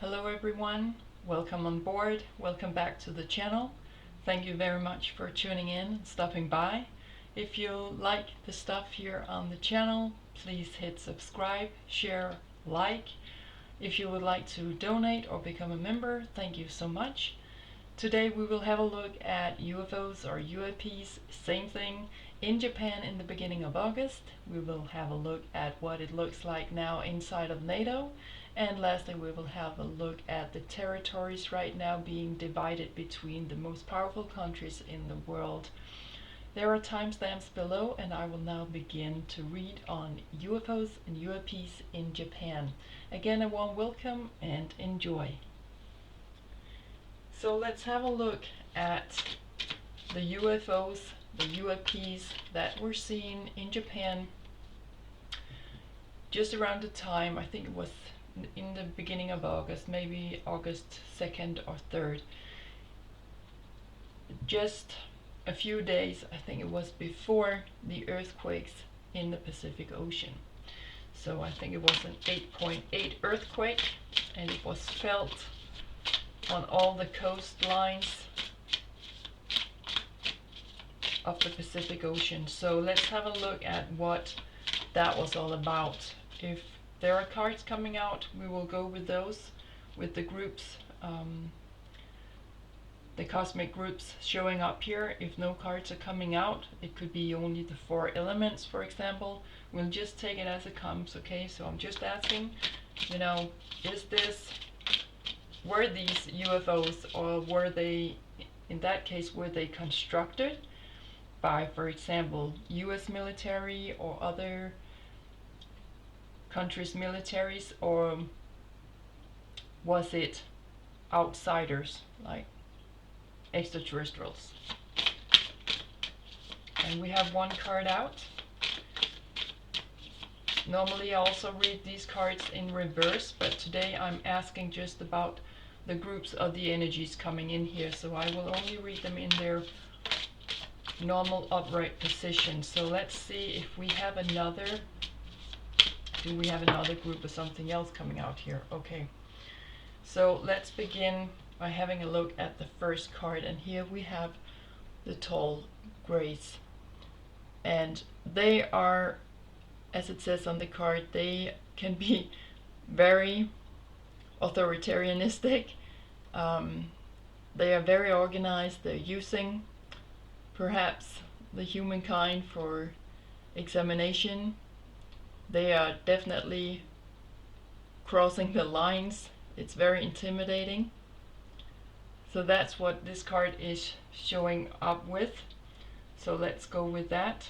Hello everyone, welcome on board, welcome back to the channel. Thank you very much for tuning in and stopping by. If you like the stuff here on the channel, please hit subscribe, share, like. If you would like to donate or become a member, thank you so much. Today we will have a look at UFOs or UAPs, same thing, in Japan in the beginning of August. We will have a look at what it looks like now inside of NATO. And lastly, we will have a look at the territories right now being divided between the most powerful countries in the world. There are timestamps below, and I will now begin to read on UFOs and UAPs in Japan. Again, a warm welcome and enjoy. So let's have a look at the UFOs, the UAPs that were seen in Japan just around the time, I think it was in the beginning of August, maybe August 2nd or 3rd. Just a few days, I think it was before the earthquakes in the Pacific Ocean. So I think it was an 8.8 earthquake, and it was felt on all the coastlines of the Pacific Ocean. So let's have a look at what that was all about. If there are cards coming out, we will go with those, with the groups, the cosmic groups showing up here. If no cards are coming out, it could be only the 4 elements, for example. We'll just take it as it comes, okay? So I'm just asking, you know, were these UFOs, or were they, in that case, were they constructed by, for example, US military or other countries' militaries, or was it outsiders like extraterrestrials? And we have one card out. Normally I also read these cards in reverse, but today I'm asking just about the groups of the energies coming in here, so I will only read them in their normal upright position. So let's see if we have another. Do we have another group or something else coming out here? Okay, so let's begin by having a look at the first card, and here we have the tall grays, and they are, as it says on the card, they can be very authoritarianistic. They are very organized. They're using perhaps the humankind for examination. They are definitely crossing the lines. It's very intimidating. So that's what this card is showing up with. So let's go with that.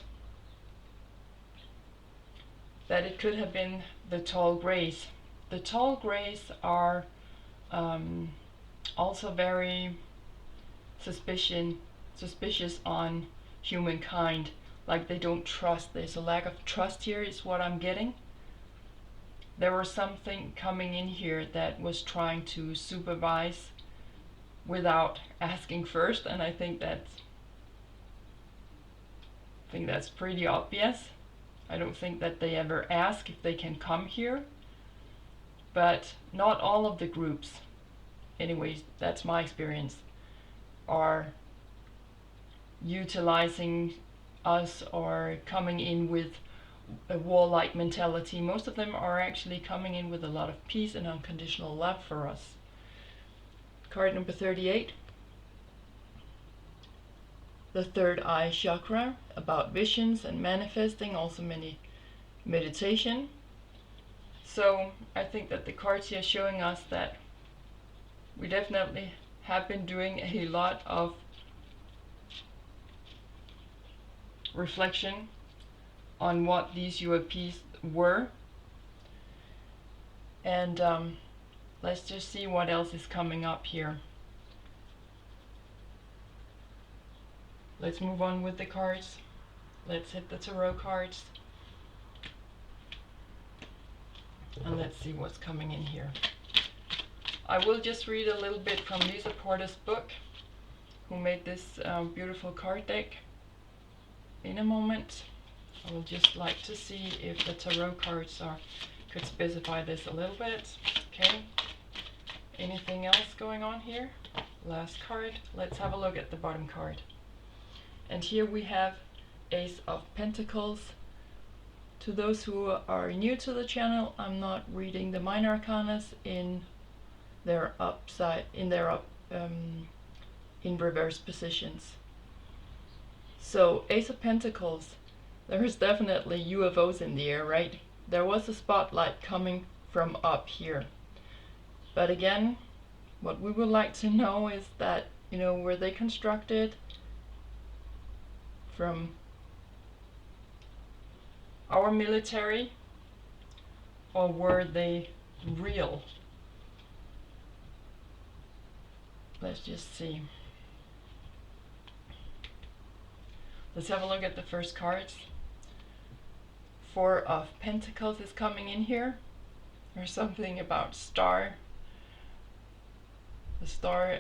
That it could have been the tall grays. The tall grays are also very suspicious on humankind. Like they don't trust. There's a lack of trust here is what I'm getting. There was something coming in here that was trying to supervise without asking first, and I think that's pretty obvious. I don't think that they ever ask if they can come here, but not all of the groups, anyways, that's my experience, are utilizing us or coming in with a warlike mentality. Most of them are actually coming in with a lot of peace and unconditional love for us. Card number 38. The third eye chakra, about visions and manifesting, also many meditation. So I think that the cards here showing us that we definitely have been doing a lot of reflection on what these UAPs were, and let's just see what else is coming up here. Let's move on with the cards. Let's hit the tarot cards, and let's see what's coming in here. I will just read a little bit from Lisa Porter's book, who made this beautiful card deck, in a moment. I would just like to see if the tarot cards could specify this a little bit. Okay, Anything else going on here? Last card. Let's have a look at the bottom card. And here we have Ace of Pentacles. To those who are new to the channel, I'm not reading the minor arcanas in their in reverse positions. So Ace of Pentacles, there is definitely UFOs in the air, right? There was a spotlight coming from up here. But again, what we would like to know is that, were they constructed from our military, or were they real? Let's just see. Let's have a look at the first cards. Four of Pentacles is coming in here. There's something about a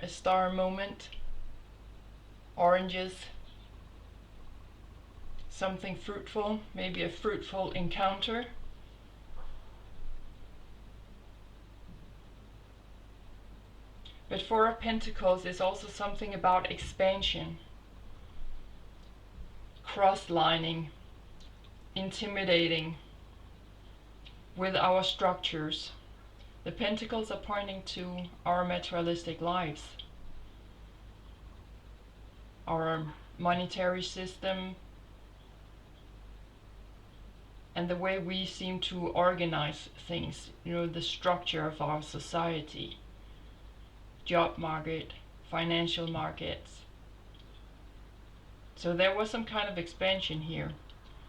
star moment, oranges, something fruitful, maybe a fruitful encounter. But Four of Pentacles is also something about expansion, cross-lining, intimidating with our structures. The Pentacles are pointing to our materialistic lives, our monetary system, and the way we seem to organize things, the structure of our society, job market, financial markets. So there was some kind of expansion here.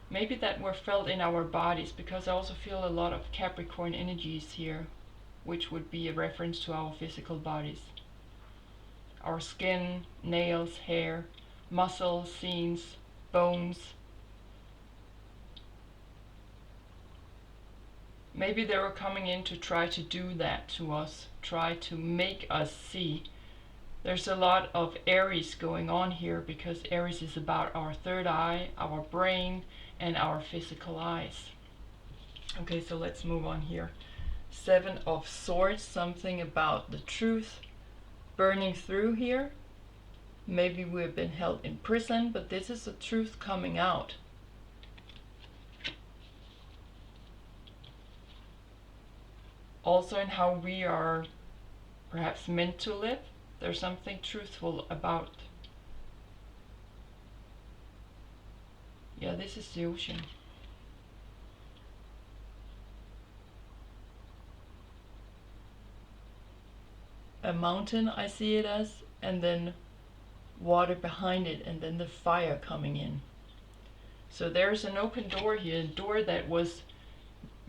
Maybe that were felt in our bodies, because I also feel a lot of Capricorn energies here, which would be a reference to our physical bodies. Our skin, nails, hair, muscles, seams, bones. Maybe they were coming in to try to do that to us, try to make us see. There's a lot of Aries going on here, because Aries is about our third eye, our brain, and our physical eyes. Okay, so let's move on here. Seven of Swords, something about the truth burning through here. Maybe we've been held in prison, but this is the truth coming out. Also in how we are perhaps meant to live. There's something truthful about. Yeah, this is the ocean. A mountain, I see it as, and then water behind it, and then the fire coming in. So there's an open door here, a door that was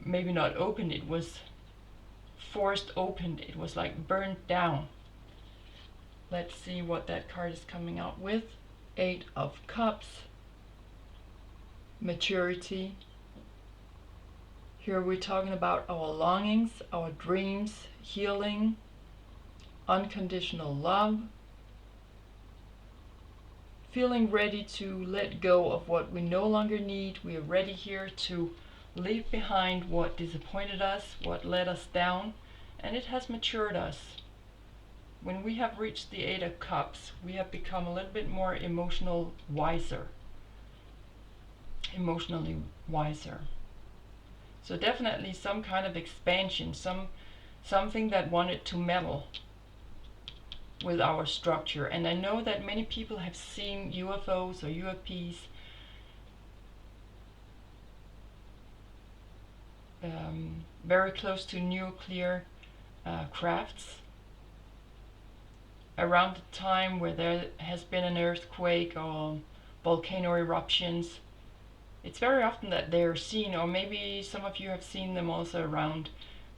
maybe not open, it was forced open, it was like burnt down. Let's see what that card is coming out with. Eight of Cups, maturity. Here we're talking about our longings, our dreams, healing, unconditional love, feeling ready to let go of what we no longer need. We are ready here to leave behind what disappointed us, what let us down, and it has matured us. When we have reached the Eight of Cups, we have become a little bit more emotionally wiser. So definitely some kind of expansion, something that wanted to meddle with our structure. And I know that many people have seen UFOs or UAPs very close to nuclear crafts around the time where there has been an earthquake or volcano eruptions. It's very often that they're seen, or maybe some of you have seen them also around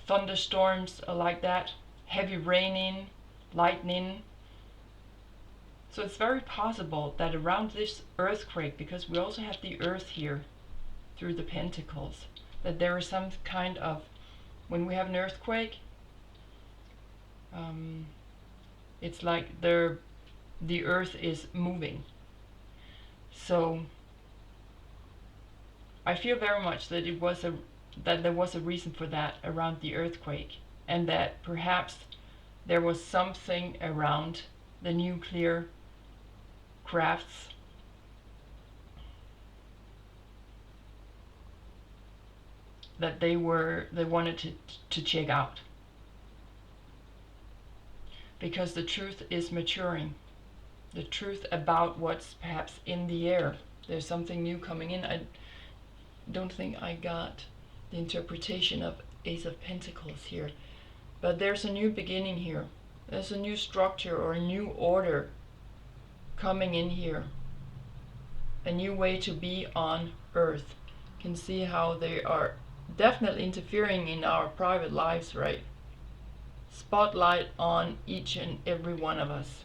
thunderstorms like that, heavy raining, lightning. So it's very possible that around this earthquake, because we also have the earth here through the pentacles, that there is some kind of, when we have an earthquake, it's like the earth is moving. So I feel very much that there was a reason for that around the earthquake, and that perhaps there was something around the nuclear crafts that they wanted to check out, because the truth is maturing. The truth about what's perhaps in the air. There's something new coming in. I don't think I got the interpretation of Ace of Pentacles here, but there's a new beginning here. There's a new structure or a new order coming in here. A new way to be on Earth. You can see how they are definitely interfering in our private lives, right? Spotlight on each and every one of us.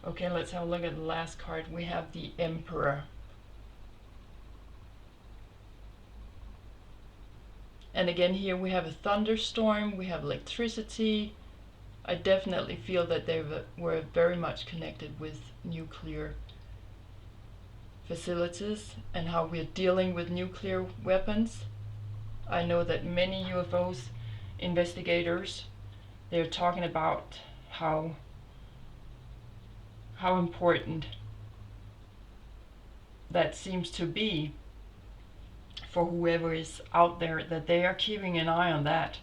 Okay, let's have a look at the last card. We have the Emperor. And again here we have a thunderstorm, we have electricity. I definitely feel that they were very much connected with nuclear facilities and how we're dealing with nuclear weapons. I know that many UFOs investigators, they're talking about how important that seems to be for whoever is out there, that they are keeping an eye on that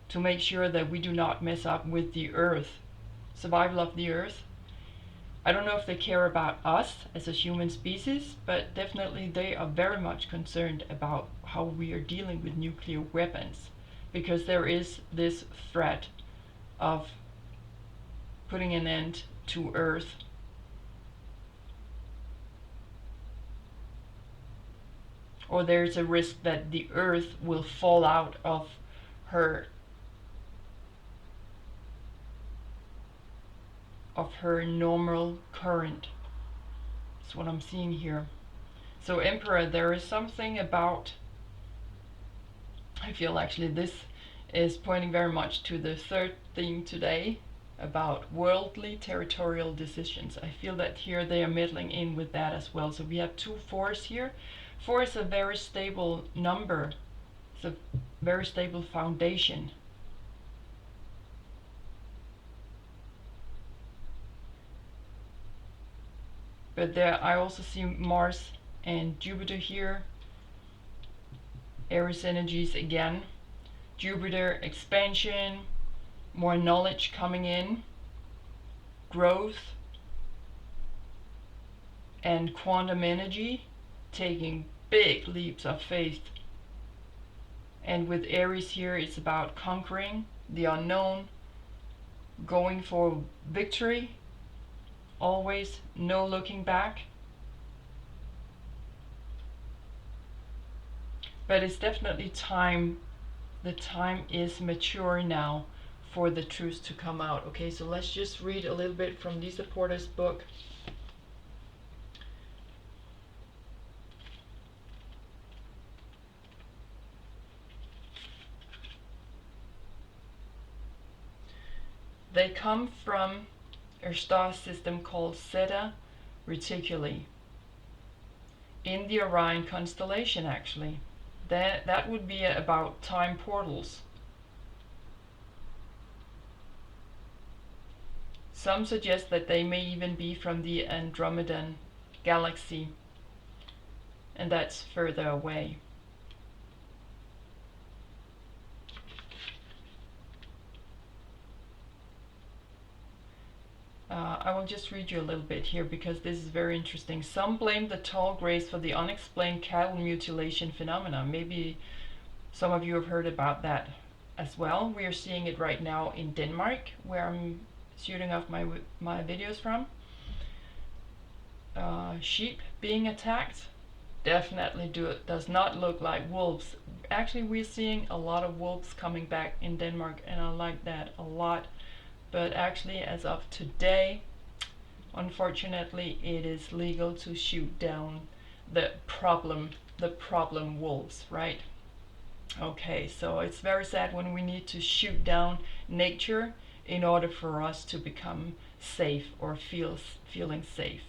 to make sure that we do not mess up with the Earth, survival of the Earth. I don't know if they care about us as a human species, but definitely they are very much concerned about how we are dealing with nuclear weapons, because there is this threat of putting an end to Earth. Or there's a risk that the Earth will fall out of her normal current. That's what I'm seeing here. So Emperor, there is something about, I feel actually this is pointing very much to the third theme today, about worldly territorial decisions. I feel that here they are meddling in with that as well. So we have 2 4s here. 4 is a very stable number. It's a very stable foundation. But there I also see Mars and Jupiter here. Aries energies again. Jupiter expansion, more knowledge coming in, growth, and quantum energy taking big leaps of faith. And with Aries here, it's about conquering the unknown, going for victory, always no looking back. But it's definitely time, the time is mature now for the truth to come out. Okay, so let's just read a little bit from Lisa Porter's book. They come from a star system called Zeta Reticuli in the Orion constellation, actually. That would be about time portals. Some suggest that they may even be from the Andromedan galaxy, and that's further away. I will just read you a little bit here because this is very interesting. Some blame the tall grays for the unexplained cattle mutilation phenomena. Maybe some of you have heard about that as well. We are seeing it right now in Denmark, where I'm shooting off my videos from. Sheep being attacked definitely does not look like wolves. Actually, we're seeing a lot of wolves coming back in Denmark, and I like that a lot. But actually, as of today, unfortunately, it is legal to shoot down the problem wolves, right? Okay, so it's very sad when we need to shoot down nature in order for us to become safe or feeling safe.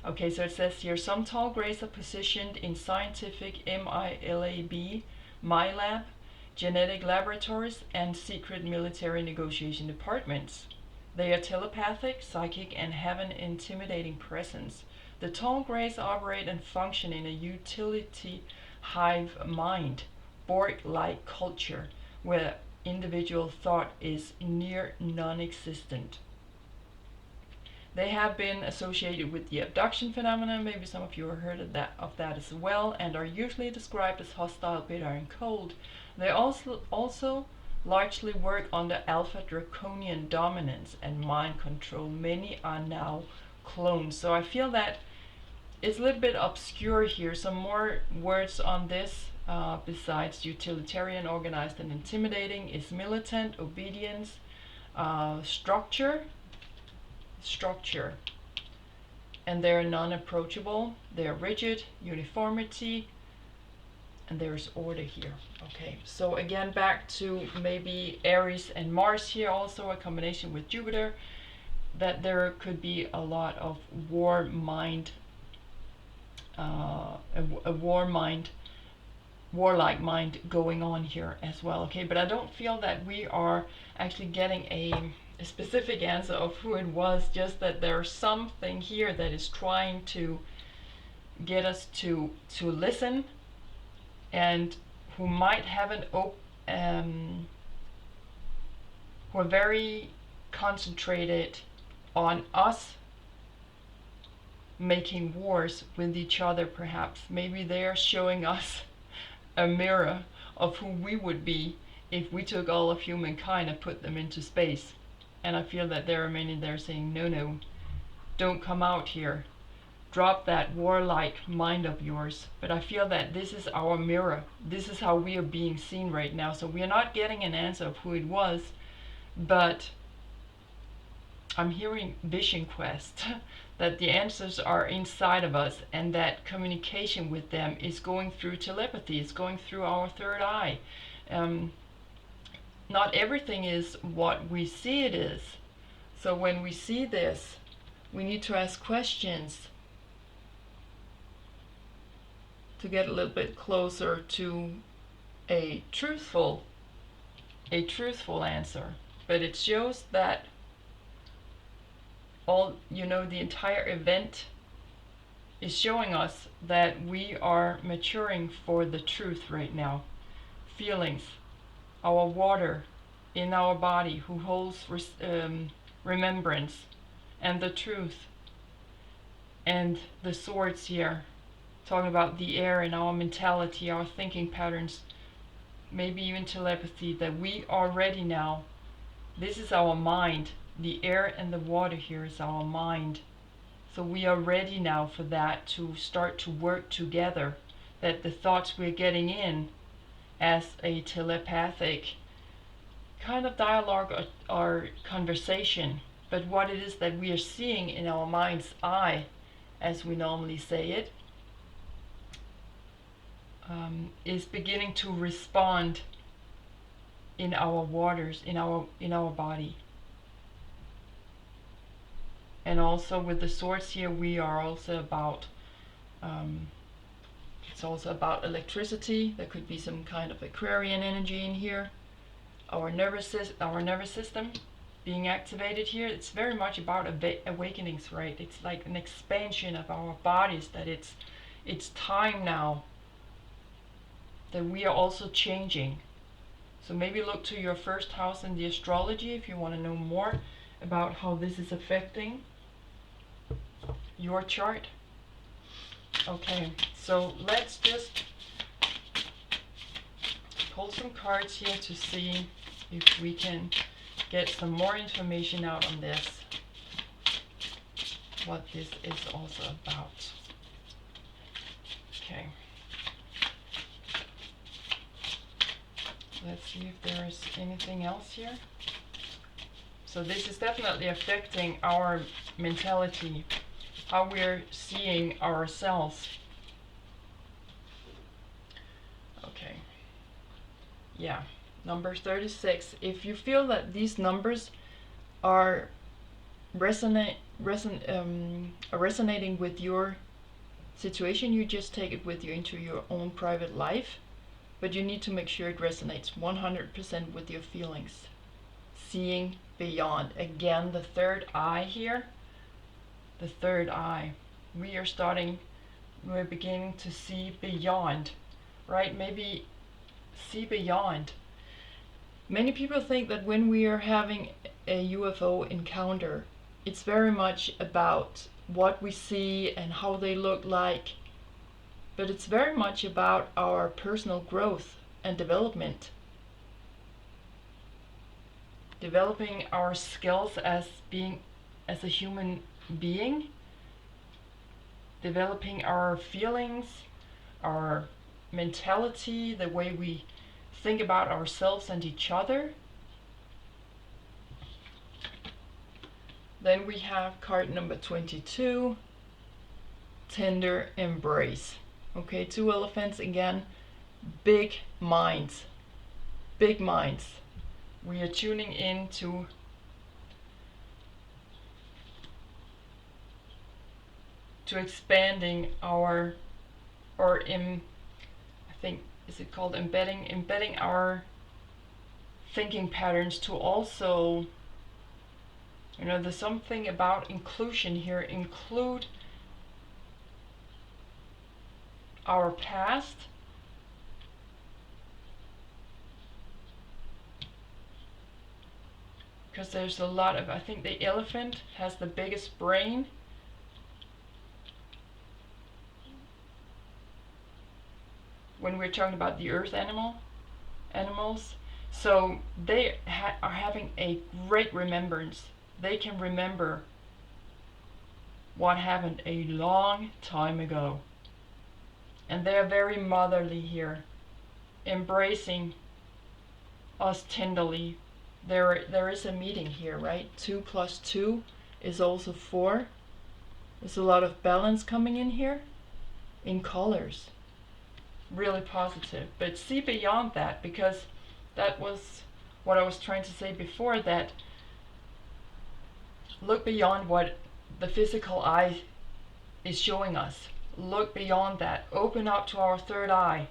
Okay, so it says here, some tall grays are positioned in scientific MILAB MyLab, genetic laboratories, and secret military negotiation departments. They are telepathic, psychic, and have an intimidating presence. The tall grays operate and function in a utility hive mind, Borg-like culture, where individual thought is near non-existent. They have been associated with the abduction phenomenon, maybe some of you have heard of that as well, and are usually described as hostile, bitter, and cold. They also largely work under alpha draconian dominance and mind control. Many are now clones. So I feel that it's a little bit obscure here. Some more words on this besides utilitarian, organized, and intimidating is militant, obedience, structure, and they're non-approachable, they're rigid, uniformity, and there's order here. Okay, so again, back to maybe Aries and Mars here, also a combination with Jupiter, that there could be a lot of warlike mind going on here as well. Okay, but I don't feel that we are actually getting a specific answer of who it was, just that there's something here that is trying to get us to listen, and who might have who are very concentrated on us making wars with each other. Perhaps maybe they're showing us a mirror of who we would be if we took all of humankind and put them into space. And I feel that there are many there saying, no, don't come out here, drop that warlike mind of yours. But I feel that this is our mirror, this is how we are being seen right now. So we are not getting an answer of who it was, but I'm hearing vision quest, that the answers are inside of us, and that communication with them is going through telepathy, it's going through our third eye. Not everything is what we see it is. So when we see this, we need to ask questions to get a little bit closer to a truthful answer. But it shows that the entire event is showing us that we are maturing for the truth right now. Feelings, our water in our body who holds remembrance, and the truth, and the swords here talking about the air and our mentality, our thinking patterns, maybe even telepathy, that we are ready now. This is our mind. The air and the water here is our mind. So we are ready now for that to start to work together, that the thoughts we're getting in as a telepathic kind of dialogue or conversation, but what it is that we are seeing in our mind's eye, as we normally say it, is beginning to respond in our waters, in our body. And also with the swords here, we are also about it's also about electricity. There could be some kind of Aquarian energy in here. Our nervous system being activated here. It's very much about awakenings, right? It's like an expansion of our bodies, that it's time now that we are also changing. So maybe look to your first house in the astrology if you want to know more about how this is affecting your chart. Okay, so let's just pull some cards here to see if we can get some more information out on this, what this is also about. Okay, let's see if there is anything else here. So this is definitely affecting our mentality, how we're seeing ourselves. Okay, yeah, number 36. If you feel that these numbers are resonating with your situation, you just take it with you into your own private life. but you need to make sure it resonates 100% with your feelings. Seeing beyond. Again, the third eye here. The third eye. We're beginning to see beyond, right? Maybe see beyond. Many people think that when we are having a UFO encounter, it's very much about what we see and how they look like, but it's very much about our personal growth and development. Developing our skills as a human being, developing our feelings, our mentality, the way we think about ourselves and each other. Then we have card number 22, Tender Embrace. Okay, 2 elephants again, big minds. Big minds. We are tuning into expanding our, I think, is it called embedding our thinking patterns to also, there's something about inclusion here. Include our past, because there's a lot of, I think the elephant has the biggest brain. When we're talking about the earth animals, so they are having a great remembrance. They can remember what happened a long time ago, and they are very motherly here, embracing us tenderly. There is a meeting here, right? 2 + 2 is also 4. There's a lot of balance coming in here in colors. Really positive. But see beyond that, because that was what I was trying to say before, that look beyond what the physical eye is showing us. Look beyond that. Open up to our third eye.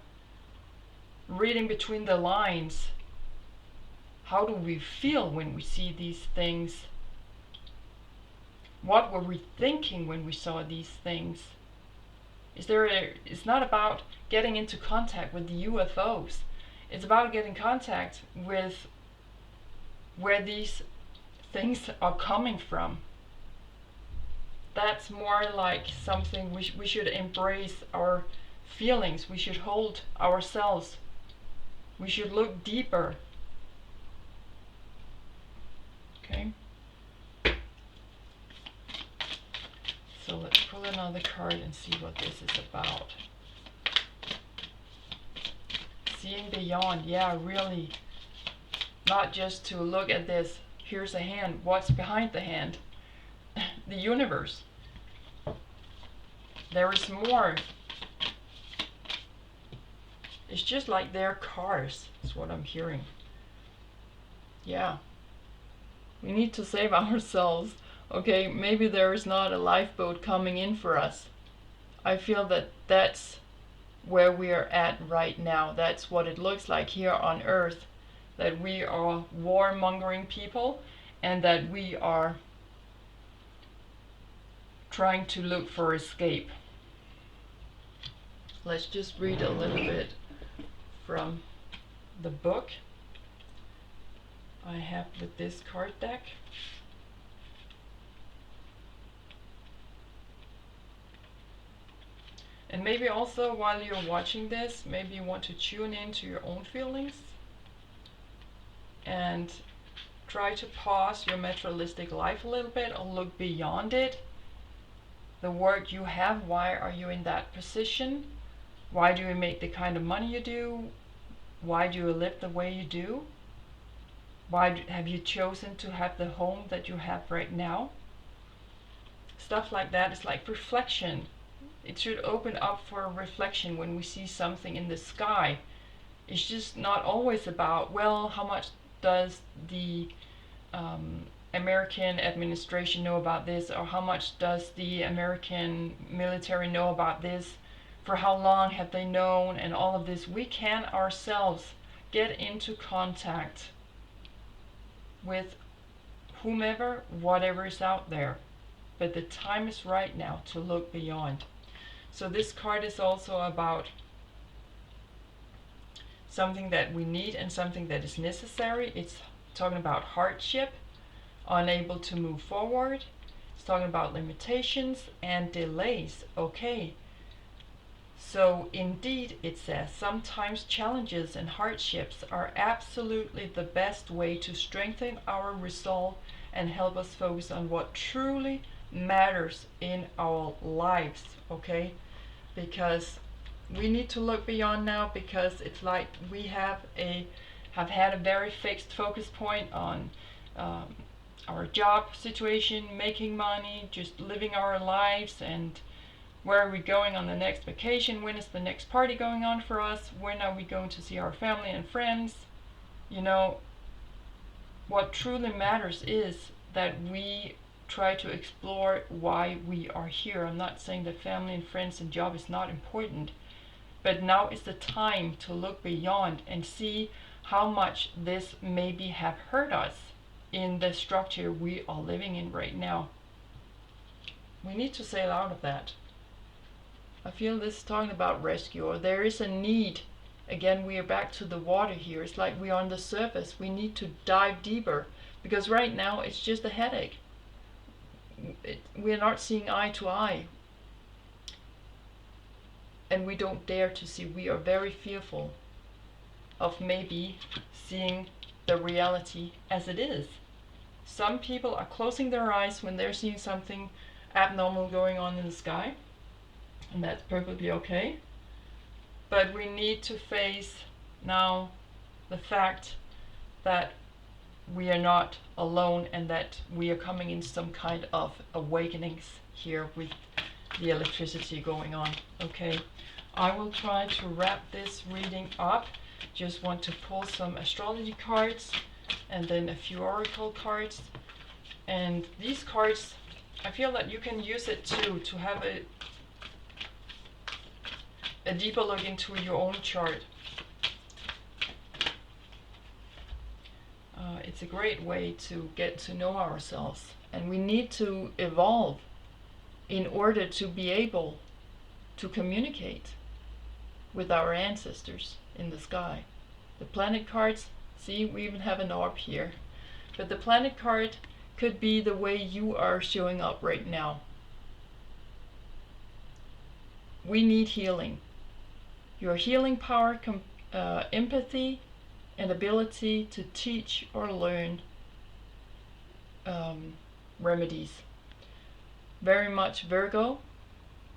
Reading between the lines. How do we feel when we see these things? What were we thinking when we saw these things? It's not about getting into contact with the UFOs. It's about getting contact with where these things are coming from. That's more like something we should embrace our feelings. We should hold ourselves. We should look deeper. Okay. So let's pull another card and see what this is about. Seeing beyond, yeah, really. Not just to look at this, here's a hand, what's behind the hand? The universe. There is more. It's just like their cars, is what I'm hearing. Yeah. We need to save ourselves. Okay, maybe there is not a lifeboat coming in for us. I feel that that's where we are at right now. That's what it looks like here on Earth. That we are warmongering people, and that we are trying to look for escape. Let's just read a little bit from the book I have with this card deck. And maybe also while you're watching this, maybe you want to tune into your own feelings and try to pause your materialistic life a little bit or look beyond it. The work you have, why are you in that position? Why do you make the kind of money you do? Why do you live the way you do? Why have you chosen to have the home that you have right now? Stuff like that is like reflection. It should open up for reflection when we see something in the sky. It's just not always about, well, how much does the American administration know about this, or how much does the American military know about this? for how long have they known, and all of this. We can ourselves get into contact with whomever, whatever is out there. But the time is right now to look beyond. So this card is also about something that we need and something that is necessary. It's talking about hardship, unable to move forward. It's talking about limitations and delays. Okay. So indeed, it says, sometimes challenges and hardships are absolutely the best way to strengthen our resolve and help us focus on what truly matters in our lives. Okay. Because we need to look beyond now, because it's like we have had a very fixed focus point on our job situation, making money, just living our lives, and where are we going on the next vacation, when is the next party going on for us, when are we going to see our family and friends. You know, what truly matters is that we try to explore why we are here. I'm not saying that family and friends and job is not important, but now is the time to look beyond and see how much this maybe have hurt us in the structure we are living in right now. We need to sail out of that. I feel this is talking about rescue, or there is a need. Again, we are back to the water here. It's like we are on the surface. We need to dive deeper, because right now it's just a headache. We are not seeing eye to eye. And we don't dare to see. We are very fearful of maybe seeing the reality as it is. Some people are closing their eyes when they're seeing something abnormal going on in the sky, and that's perfectly okay. But we need to face now the fact that we are not alone, and that we are coming in some kind of awakenings here with the electricity going on. Okay, I will try to wrap this reading up. Just want to pull some astrology cards and then a few oracle cards. And these cards, I feel that you can use it too to have a deeper look into your own chart. It's a great way to get to know ourselves, and we need to evolve in order to be able to communicate with our ancestors in the sky. The planet cards, see, we even have an orb here, but the planet card could be the way you are showing up right now. We need healing. Your healing power, empathy, and ability to teach or learn remedies. Very much Virgo.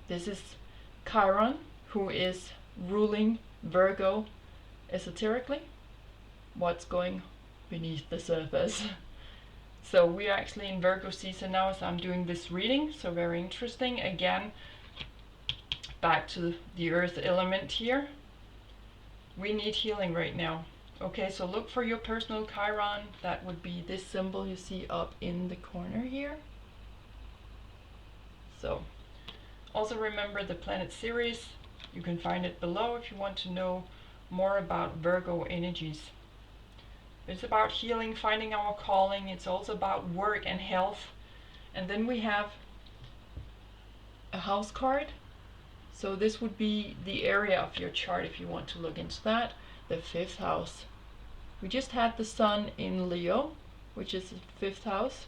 This is Chiron, who is ruling Virgo esoterically. What's going beneath the surface. So we are actually in Virgo season now as I'm doing this reading, so very interesting. Again, back to the earth element here. We need healing right now. Okay, so look for your personal Chiron. That would be this symbol you see up in the corner here. So, also remember the planet series. You can find it below if you want to know more about Virgo energies. It's about healing, finding our calling. It's also about work and health. And then we have a house card. So this would be the area of your chart if you want to look into that. The 5th house. We just had the sun in Leo, which is the 5th house.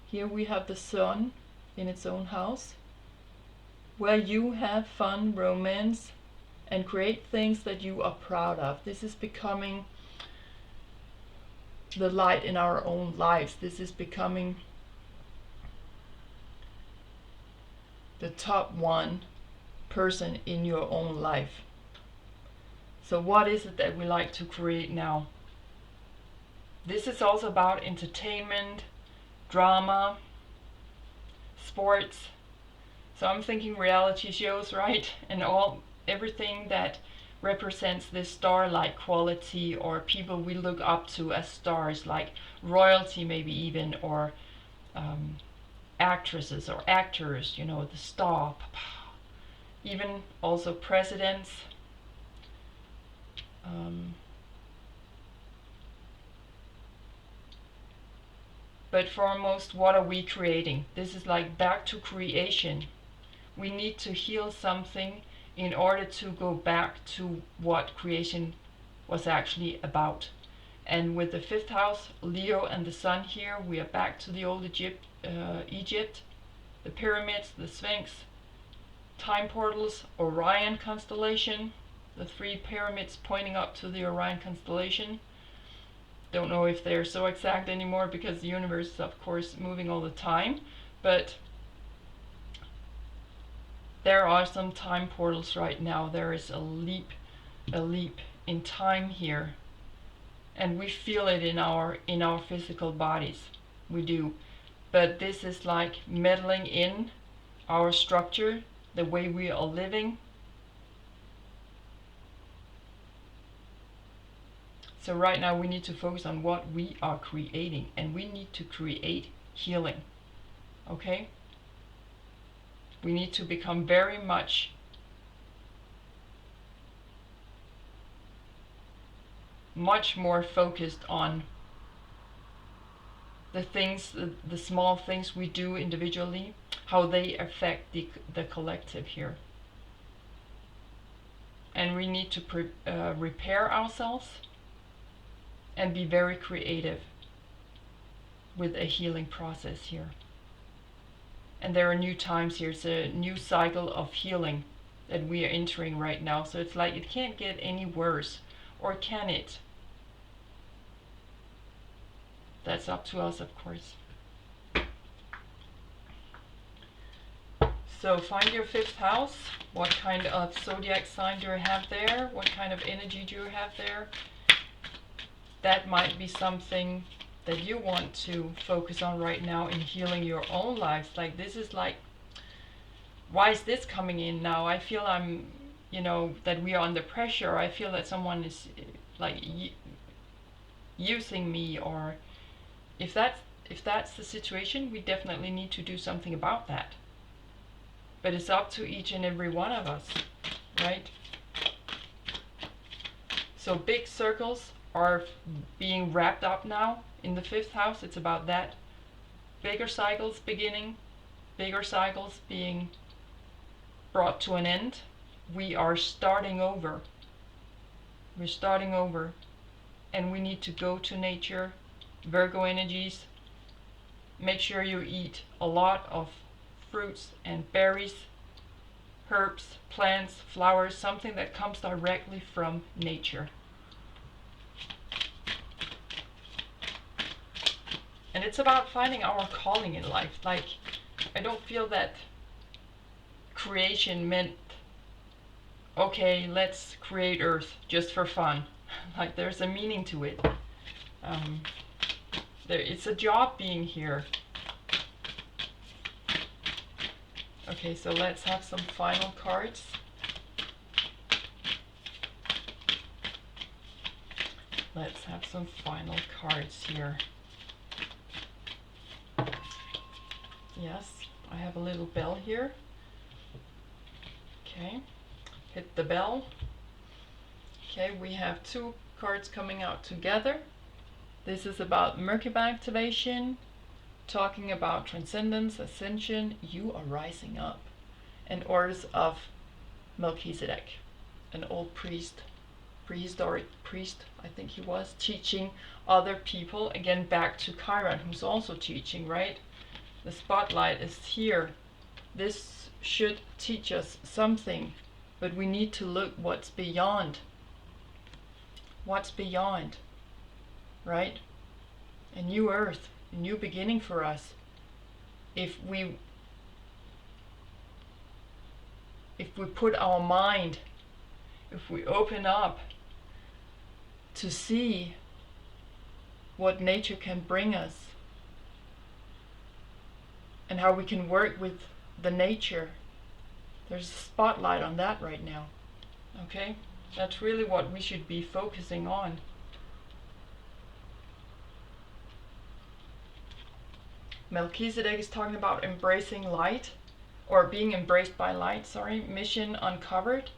Here we have the sun in its own house, where you have fun, romance, and create things that you are proud of. This is becoming the light in our own lives. This is becoming the top one person in your own life. So what is it that we like to create now? This is also about entertainment, drama, sports. So I'm thinking reality shows, right? And everything that represents this star-like quality, or people we look up to as stars, like royalty maybe even, or actresses or actors, you know, the star. even also presidents. But foremost, what are we creating? This is like back to creation. We need to heal something in order to go back to what creation was actually about. And with the 5th house, Leo and the Sun here, we are back to the old Egypt, the pyramids, the Sphinx, time portals, Orion constellation, the 3 pyramids pointing up to the Orion constellation. Don't know if they're so exact anymore because the universe is of course moving all the time, but there are some time portals right now. There is a leap in time here, and we feel it in our physical bodies. We do. But this is like meddling in our structure, the way we are living. So right now we need to focus on what we are creating, and we need to create healing. Okay? We need to become very much more focused on the things, the small things we do individually, how they affect the collective here. And we need to repair ourselves and be very creative with a healing process here. And there are new times here. It's a new cycle of healing that we are entering right now. So it's like it can't get any worse, or can it? That's up to us, of course. So find your 5th house. What kind of zodiac sign do you have there? What kind of energy do you have there? That might be something that you want to focus on right now in healing your own lives. Like, this is like, why is this coming in now? I feel that we are under pressure. I feel that someone is like using me, or if that's the situation, we definitely need to do something about that. But it's up to each and every one of us, right? So big circles are being wrapped up now in the 5th house. It's about that. Bigger cycles beginning, bigger cycles being brought to an end. We are starting over. We're starting over. And we need to go to nature. Virgo energies. Make sure you eat a lot of fruits and berries, herbs, plants, flowers, something that comes directly from nature. And it's about finding our calling in life. Like, I don't feel that creation meant, okay, let's create Earth just for fun. Like, there's a meaning to it. It's a job being here. Okay, so let's have some final cards. Let's have some final cards here. Yes, I have a little bell here. Okay, hit the bell. Okay, we have 2 cards coming out together. This is about Mercury activation, talking about transcendence, ascension. You are rising up. And orders of Melchizedek, an old priest, prehistoric priest, I think he was, teaching other people. Again, back to Chiron, who's also teaching, right? The spotlight is here. This should teach us something, but we need to look what's beyond. What's beyond, right? A new earth, a new beginning for us. If we put our mind, if we open up to see what nature can bring us, and how we can work with the nature. There's a spotlight on that right now. Okay? That's really what we should be focusing on. Melchizedek is talking about embracing light, or being embraced by light, sorry, mission uncovered,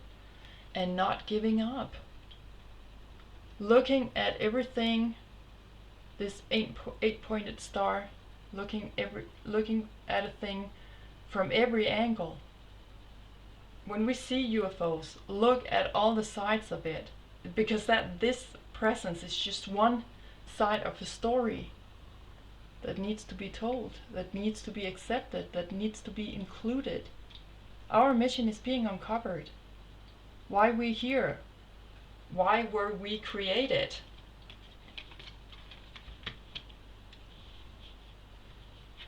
and not giving up. Looking at everything, this eight-pointed star, looking at a thing from every angle. When we see UFOs, look at all the sides of it, because this presence is just one side of a story that needs to be told, that needs to be accepted, that needs to be included. Our mission is being uncovered. Why we're here? Why were we created?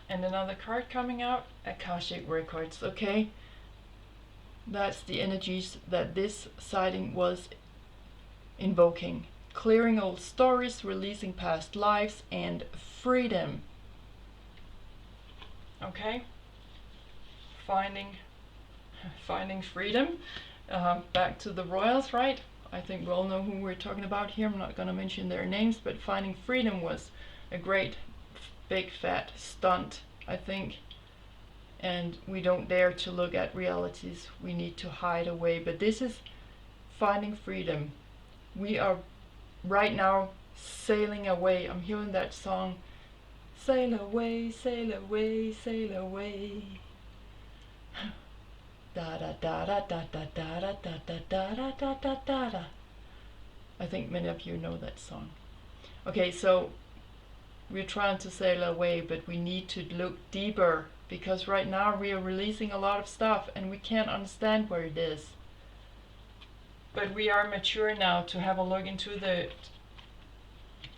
And another card coming out, Akashic Records, okay? That's the energies that this sighting was invoking. Clearing old stories, releasing past lives, and freedom. Okay? Finding freedom. Back to the royals, right? I think we all know who we're talking about here. I'm not going to mention their names, but finding freedom was a great big fat stunt, I think. And we don't dare to look at realities. We need to hide away. But this is finding freedom. We are right now sailing away. I'm hearing that song, sail away, sail away, sail away. Da da da da da da da da da da da da da da da. I think many of you know that song. Okay, so we're trying to sail away, but we need to look deeper, because right now we are releasing a lot of stuff and we can't understand where it is. But we are mature now to have a look into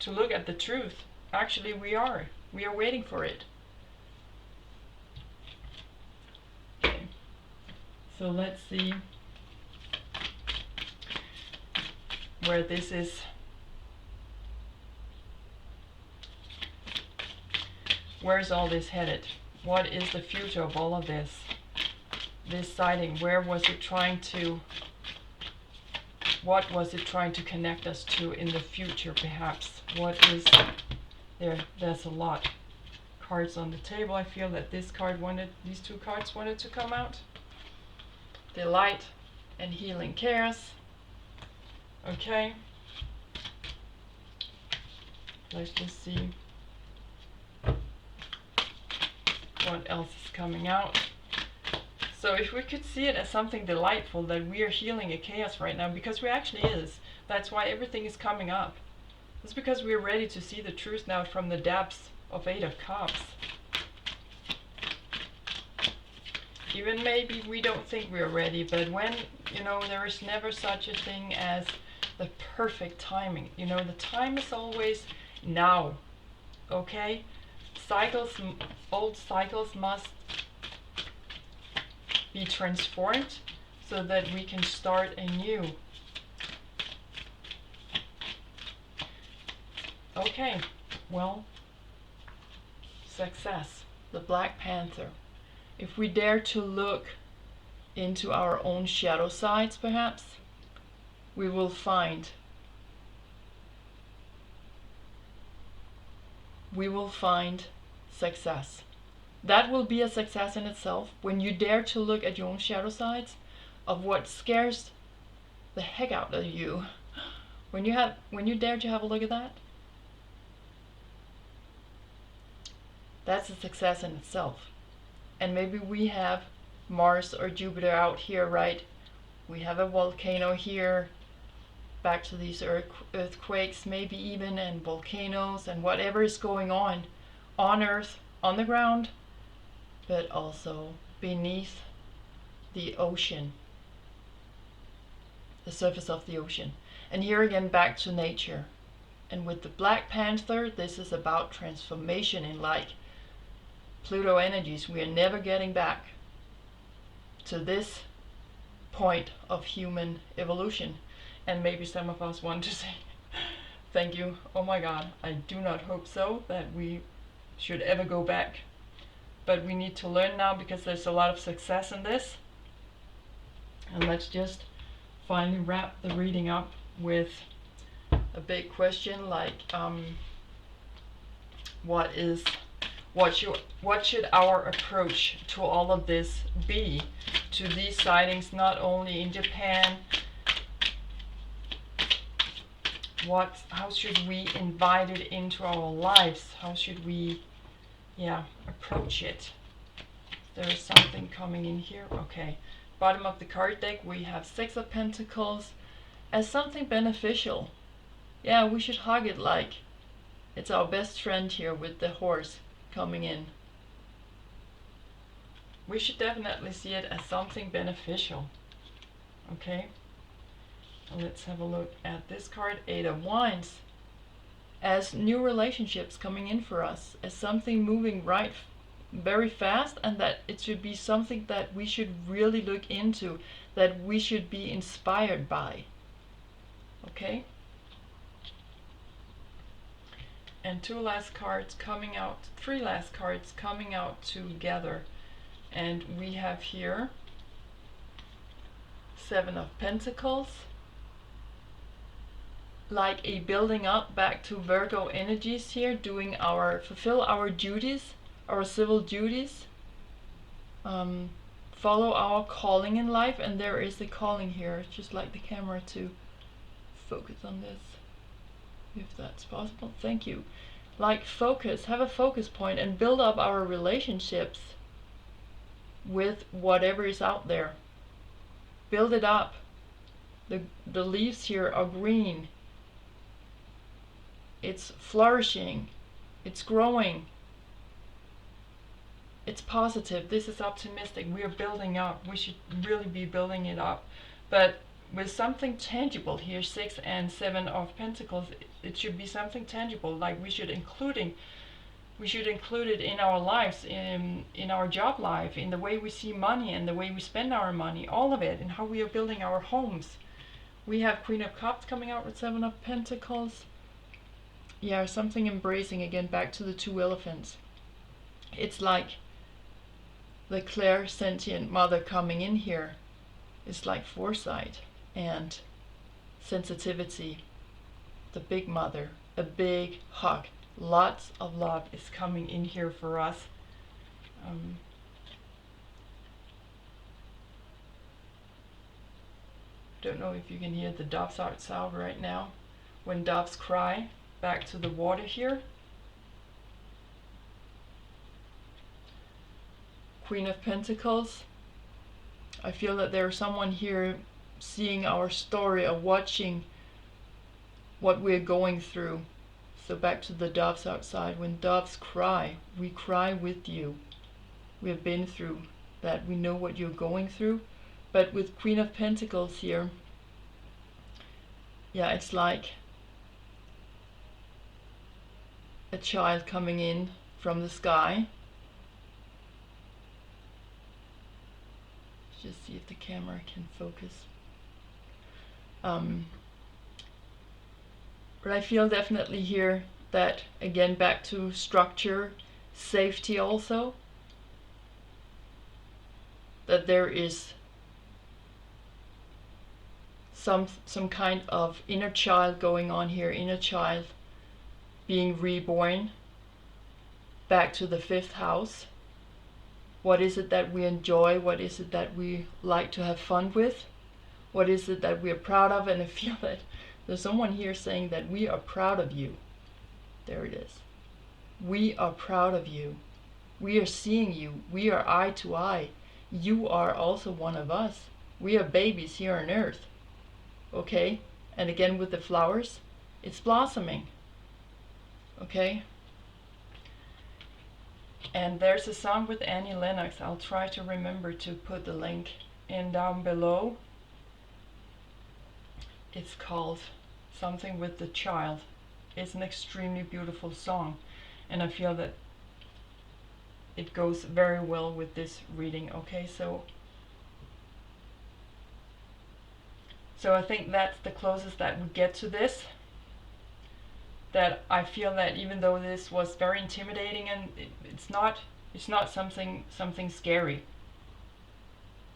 to look at the truth. Actually, we are waiting for it. Okay. So let's see where this is. Where's all this headed? What is the future of all of this? This sighting, where was it trying to, what was it trying to connect us to in the future, perhaps? What is there? There's a lot cards on the table. I feel that these two cards wanted to come out. Delight and healing cares. Okay. Let's just see what else is coming out. So if we could see it as something delightful, that we are healing a chaos right now, because we actually is. That's why everything is coming up. It's because we're ready to see the truth now from the depths of Eight of Cups. Even maybe we don't think we're ready, but when, there is never such a thing as the perfect timing. The time is always now. Okay? Old cycles must be transformed so that we can start anew. Okay, well, success, the Black Panther. If we dare to look into our own shadow sides, perhaps, we will find success. That will be a success in itself, when you dare to look at your own shadow sides of what scares the heck out of you. When you dare to have a look at that, that's a success in itself. And maybe we have Mars or Jupiter out here, right? We have a volcano here, back to these earthquakes maybe even, and volcanoes and whatever is going on Earth, on the ground, but also beneath the ocean, the surface of the ocean. And here again, back to nature. And with the Black Panther, this is about transformation in like Pluto energies. We are never getting back to this point of human evolution. And maybe some of us want to say, thank you, oh my God, I do not hope so, that we should ever go back. But we need to learn now, because there's a lot of success in this. And let's just finally wrap the reading up with a big question like, what is What should our approach to all of this be? To these sightings, not only in Japan, how should we invite it into our lives? How should we, approach it? There is something coming in here. Okay. Bottom of the card deck, we have Six of Pentacles as something beneficial. Yeah, we should hug it like it's our best friend here with the horse coming in. We should definitely see it as something beneficial. Okay. Let's have a look at this card, Eight of Wands, as new relationships coming in for us, as something moving very fast, and that it should be something that we should really look into, that we should be inspired by. Okay? And three last cards coming out together. And we have here Seven of Pentacles, like a building up back to Virgo energies here, fulfill our duties, our civil duties, follow our calling in life. And there is a calling here. Just like the camera to focus on this, if that's possible. Thank you. Like focus, have a focus point and build up our relationships with whatever is out there. Build it up. The leaves here are green. It's flourishing. It's growing. It's positive. This is optimistic. We are building up. We should really be building it up. But with something tangible here, Six and Seven of Pentacles, it should be something tangible. Like we should include it in our lives, in our job life, in the way we see money and the way we spend our money, all of it, and how we are building our homes. We have Queen of Cups coming out with Seven of Pentacles. Yeah, something embracing, again, back to the two elephants. It's like the clairsentient mother coming in here. It's like foresight and sensitivity. The big mother, a big hug. Lots of love is coming in here for us. Don't know if you can hear the doves outside right now. When doves cry, back to the water here. Queen of Pentacles. I feel that there's someone here seeing our story, or watching what we're going through. So back to the doves outside. When doves cry, we cry with you. We have been through that. We know what you're going through. But with Queen of Pentacles here, yeah, it's like a child coming in from the sky. Let's just see if the camera can focus. But I feel definitely here that, again, back to structure, safety also, that there is some kind of inner child going on here, inner child being reborn back to the fifth house. What is it that we enjoy? What is it that we like to have fun with? What is it that we are proud of? And I feel that there's someone here saying that we are proud of you. There it is. We are proud of you. We are seeing you. We are eye to eye. You are also one of us. We are babies here on earth. Okay? And again with the flowers, it's blossoming. Okay? And there's a song with Annie Lennox. I'll try to remember to put the link in down below. It's called Something with the Child. It's an extremely beautiful song, and I feel that it goes very well with this reading. Okay, so I think that's the closest that we get to this. That I feel that even though this was very intimidating, and it's not something scary.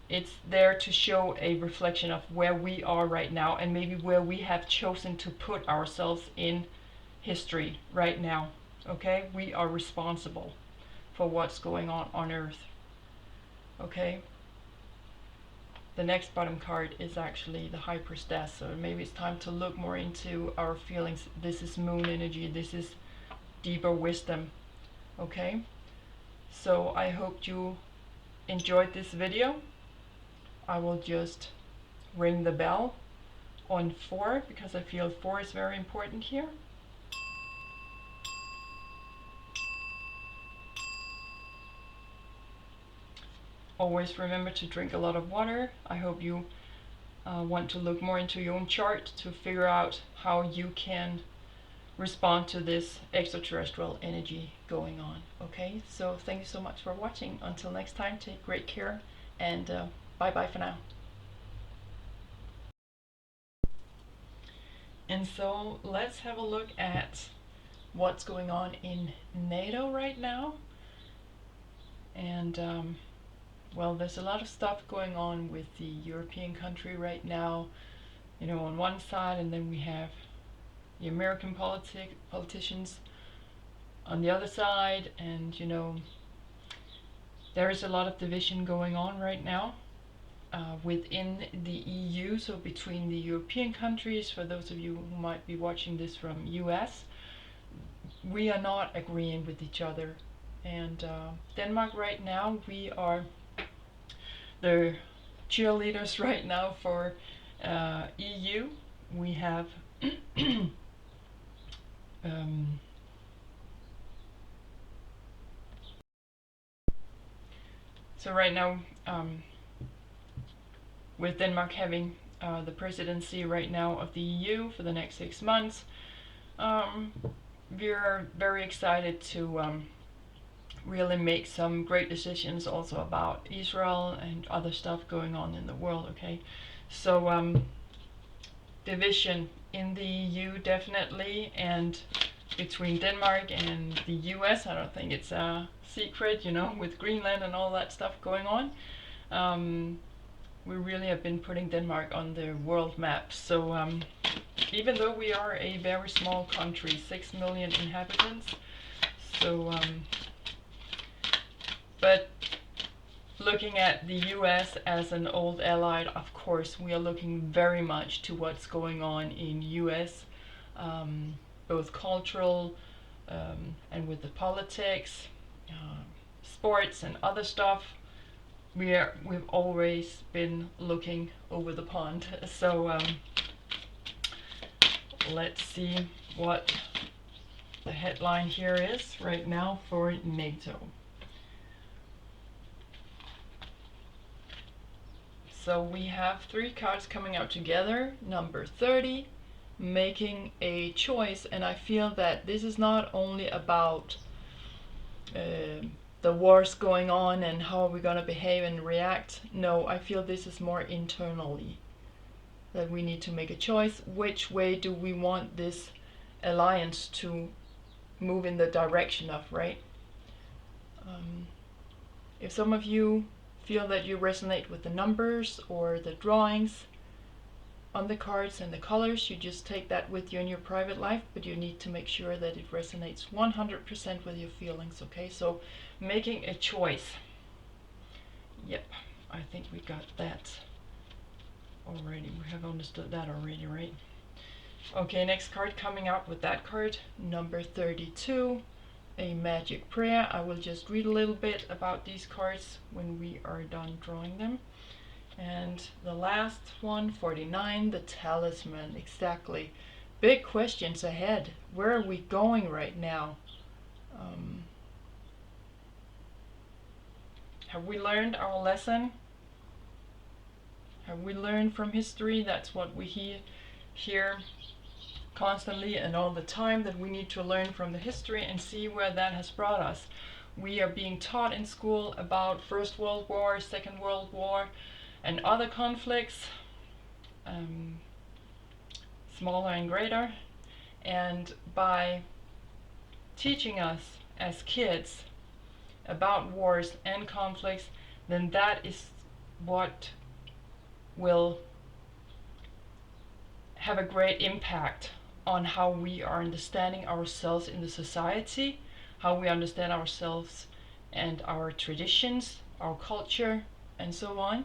It's there to show a reflection of where we are right now, and maybe where we have chosen to put ourselves in history right now. Okay, we are responsible. for what's going on Earth. Okay? The next bottom card is actually the High Priestess, so maybe it's time to look more into our feelings. This is moon energy, this is deeper wisdom. Okay? So I hope you enjoyed this video. I will just ring the bell on 4 because I feel 4 is very important here. Always remember to drink a lot of water. I hope you want to look more into your own chart to figure out how you can respond to this extraterrestrial energy going on. Okay, so thank you so much for watching. Until next time, take great care, and bye bye for now. And so let's have a look at what's going on in NATO right now. And well, there's a lot of stuff going on with the European country right now, you know, on one side, and then we have the American politicians on the other side, and you know, there is a lot of division going on right now within the EU, so between the European countries. For those of you who might be watching this from US, we are not agreeing with each other, and Denmark right now, we are the cheerleaders right now for EU. We have so right now, with Denmark having the presidency right now of the EU for the next 6 months, we're very excited to really make some great decisions also about Israel and other stuff going on in the world. Okay, so division in the EU definitely, and between Denmark and the US, I don't think it's a secret, you know, with Greenland and all that stuff going on. We really have been putting Denmark on the world map. So even though we are a very small country, 6 million inhabitants, so but looking at the US as an old ally, of course, we are looking very much to what's going on in US, both cultural and with the politics, sports and other stuff. We've always been looking over the pond. So let's see what the headline here is right now for NATO. So we have 3 cards coming out together. Number 30, making a choice. And I feel that this is not only about the wars going on and how we're going to behave and react. No, I feel this is more internally, that we need to make a choice. Which way do we want this alliance to move in the direction of, right? If some of you feel that you resonate with the numbers or the drawings on the cards and the colors, you just take that with you in your private life, but you need to make sure that it resonates 100% with your feelings. Okay, so making a choice. Yep, I think we got that already. We have understood that already, right? Okay, next card coming out with that card, number 32, a magic prayer. I will just read a little bit about these cards when we are done drawing them. And the last one, 49, the talisman. Exactly. Big questions ahead. Where are we going right now? Have we learned our lesson? Have we learned from history? That's what we hear constantly and all the time, that we need to learn from the history and see where that has brought us. We are being taught in school about First World War, Second World War, and other conflicts, smaller and greater. And by teaching us as kids about wars and conflicts, then that is what will have a great impact on how we are understanding ourselves in the society, how we understand ourselves and our traditions, our culture, and so on.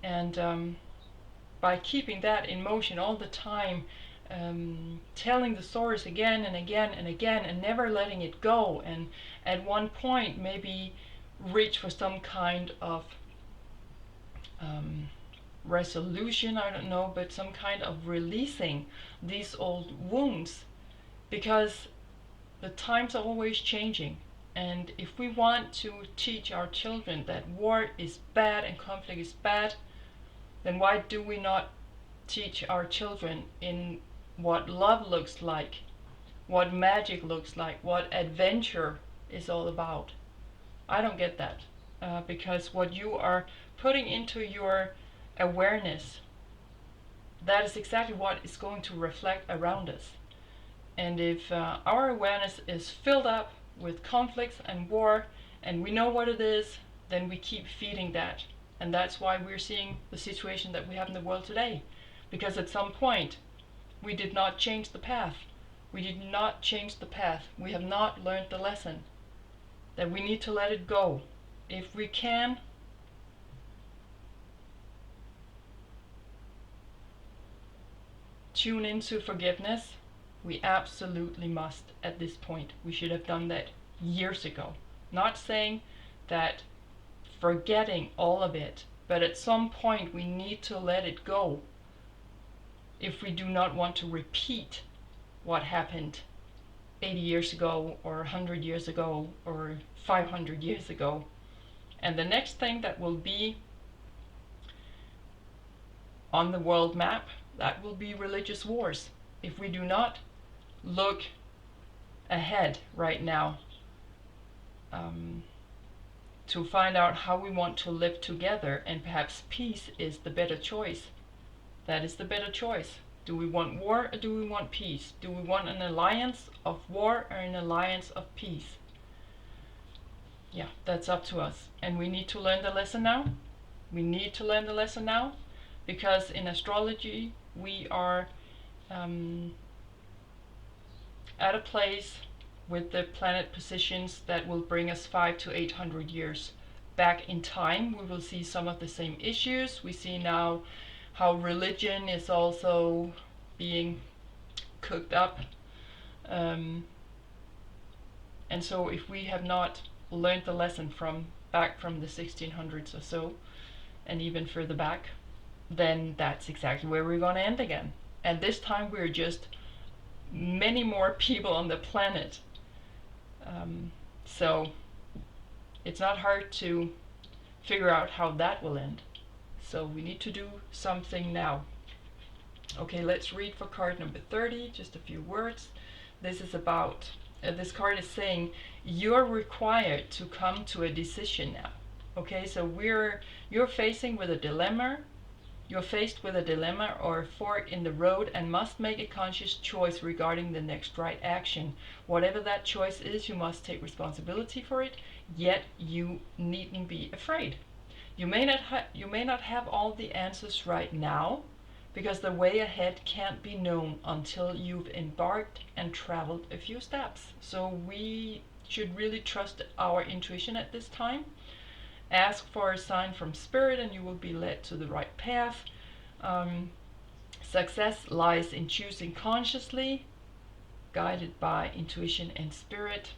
And by keeping that in motion all the time, telling the stories again and again and again, and never letting it go, and at one point maybe reach for some kind of resolution, I don't know, but some kind of releasing these old wounds, because the times are always changing. And if we want to teach our children that war is bad and conflict is bad, then why do we not teach our children in what love looks like, what magic looks like, what adventure is all about? I don't get that, because what you are putting into your awareness, that is exactly what is going to reflect around us. And if our awareness is filled up with conflicts and war, and we know what it is, then we keep feeding that. And that's why we're seeing the situation that we have in the world today. Because at some point, we did not change the path. We did not change the path. We have not learned the lesson. That we need to let it go. If we can, tune into forgiveness, we absolutely must at this point. We should have done that years ago. Not saying that forgetting all of it, but at some point we need to let it go if we do not want to repeat what happened 80 years ago or 100 years ago or 500 years ago. And the next thing that will be on the world map, that will be religious wars. If we do not look ahead right now, to find out how we want to live together, and perhaps peace is the better choice. That is the better choice. Do we want war or do we want peace? Do we want an alliance of war or an alliance of peace? Yeah, that's up to us. And we need to learn the lesson now. We need to learn the lesson now, because in astrology we are at a place with the planet positions that will bring us 500 to 800 years back in time. We will see some of the same issues. We see now how religion is also being cooked up. And so if we have not learned the lesson from back from the 1600s or so, and even further back, then that's exactly where we're going to end again. And this time we're just many more people on the planet. So it's not hard to figure out how that will end. So we need to do something now. Okay, let's read for card number 30, just a few words. This is about, this card is saying, you're required to come to a decision now. Okay, so you're facing with a dilemma. You're faced with a dilemma or a fork in the road and must make a conscious choice regarding the next right action. Whatever that choice is, you must take responsibility for it, yet you needn't be afraid. You may not have all the answers right now, because the way ahead can't be known until you've embarked and traveled a few steps. So we should really trust our intuition at this time. Ask for a sign from spirit and you will be led to the right path. Success lies in choosing consciously, guided by intuition and spirit.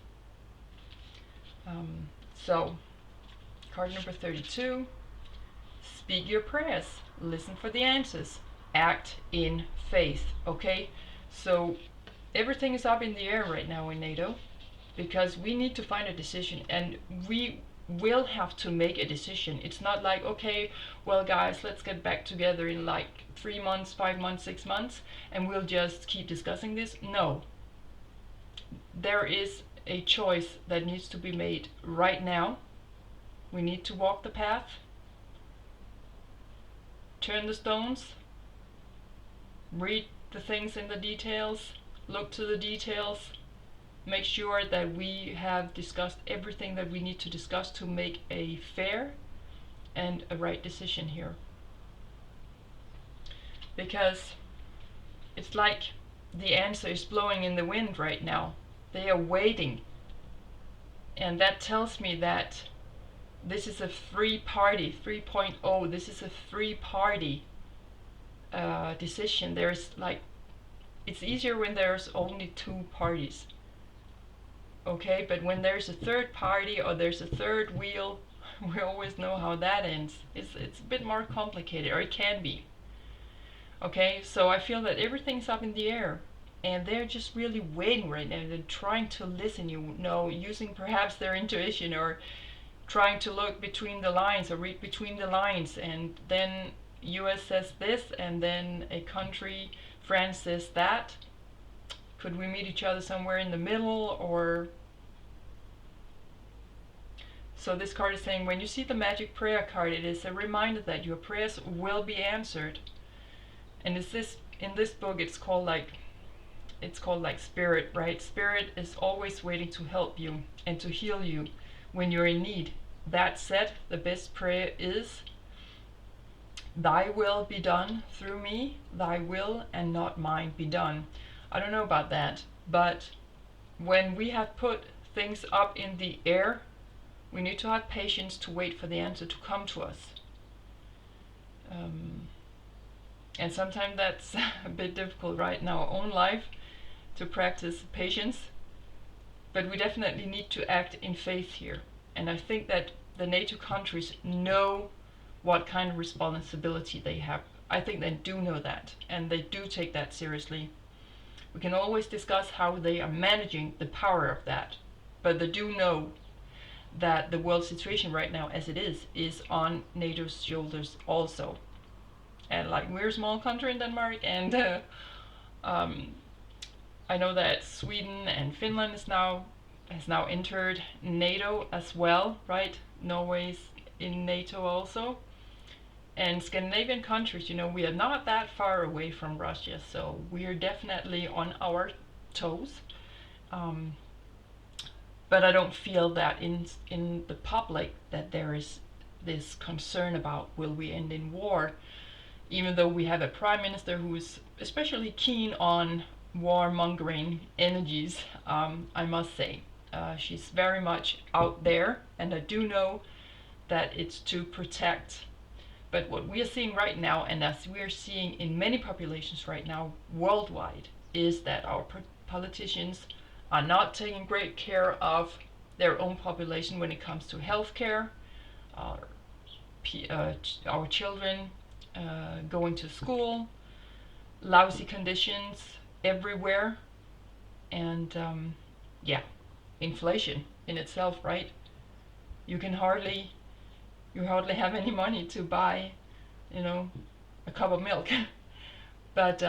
So, card number 32. Speak your prayers. Listen for the answers. Act in faith. Okay? So, everything is up in the air right now in NATO, because we need to find a decision, and we will have to make a decision. It's not like, okay, well guys, let's get back together in like 3 months, 5 months, 6 months, and we'll just keep discussing this. No. There is a choice that needs to be made right now. We need to walk the path, turn the stones, read the things in the details, look to the details, make sure that we have discussed everything that we need to discuss to make a fair and a right decision here. Because it's like the answer is blowing in the wind right now. They are waiting. And that tells me that this is a free party, 3.0. This is a free party decision. There's like, it's easier when there's only two parties. Okay, but when there's a third party or there's a third wheel, we always know how that ends. It's a bit more complicated, or it can be. Okay, so I feel that everything's up in the air, and they're just really waiting right now. They're trying to listen, you know, using perhaps their intuition, or trying to look between the lines or read between the lines. And then US says this, and then a country, France, says that. Could we meet each other somewhere in the middle? Or so this card is saying, when you see the magic prayer card, it is a reminder that your prayers will be answered. And is this, in this book, it's called like spirit, right? Spirit is always waiting to help you and to heal you when you're in need. That said, the best prayer is, thy will be done through me, thy will and not mine be done. I don't know about that, but when we have put things up in the air, we need to have patience to wait for the answer to come to us. And sometimes that's a bit difficult, right, in our own life to practice patience. But we definitely need to act in faith here. And I think that the NATO countries know what kind of responsibility they have. I think they do know that, and they do take that seriously. We can always discuss how they are managing the power of that, but they do know that the world situation right now as it is on NATO's shoulders also. And like, we're a small country in Denmark, and I know that Sweden and Finland has now entered NATO as well, right? Norway's in NATO also. And Scandinavian countries, you know, we are not that far away from Russia, so we are definitely on our toes. But I don't feel that in the public that there is this concern about, will we end in war? Even though we have a prime minister who is especially keen on warmongering energies, I must say. She's very much out there, and I do know that it's to protect. But what we are seeing right now, and as we are seeing in many populations right now worldwide, is that our politicians are not taking great care of their own population when it comes to healthcare, our children going to school, lousy conditions everywhere, and yeah, inflation in itself, right? You hardly have any money to buy, you know, a cup of milk. But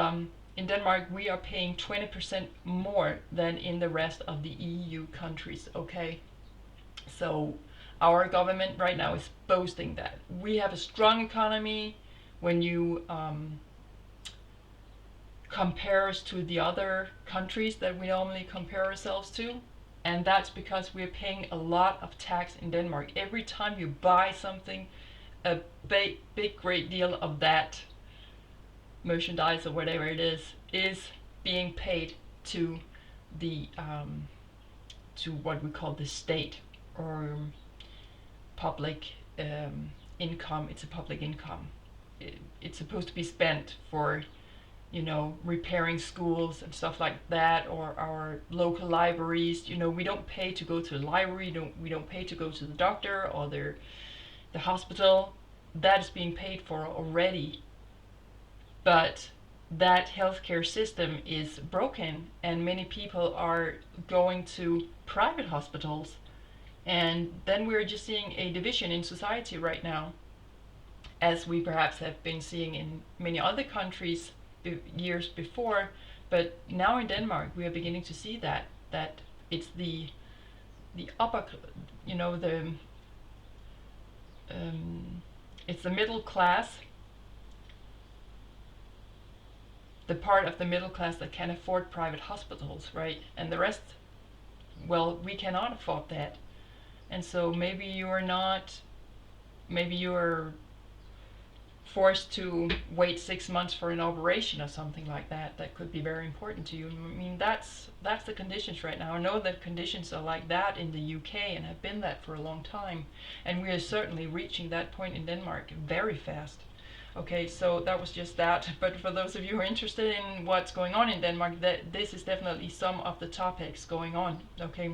in Denmark, we are paying 20% more than in the rest of the EU countries, okay? So our government right now is boasting that we have a strong economy when you compare us to the other countries that we normally compare ourselves to. And that's because we're paying a lot of tax in Denmark. Every time you buy something, a big great deal of that merchandise or whatever it is being paid to the to what we call the state, or public income. It's a public income. It's supposed to be spent for, you know, repairing schools and stuff like that, or our local libraries. You know, we don't pay to go to the library, we don't pay to go to the doctor or the hospital. That is being paid for already. But that healthcare system is broken, and many people are going to private hospitals. And then we're just seeing a division in society right now, as we perhaps have been seeing in many other countries years before. But now in Denmark we are beginning to see that it's the upper, you know, it's the middle class, the part of the middle class that can afford private hospitals, right? And the rest, well, we cannot afford that. And so maybe you're forced to wait 6 months for an operation or something like that, that could be very important to you. I mean, that's the conditions right now. I know that conditions are like that in the UK and have been that for a long time, and we are certainly reaching that point in Denmark very fast. Okay, so that was just that. But for those of you who are interested in what's going on in Denmark, this is definitely some of the topics going on. Okay,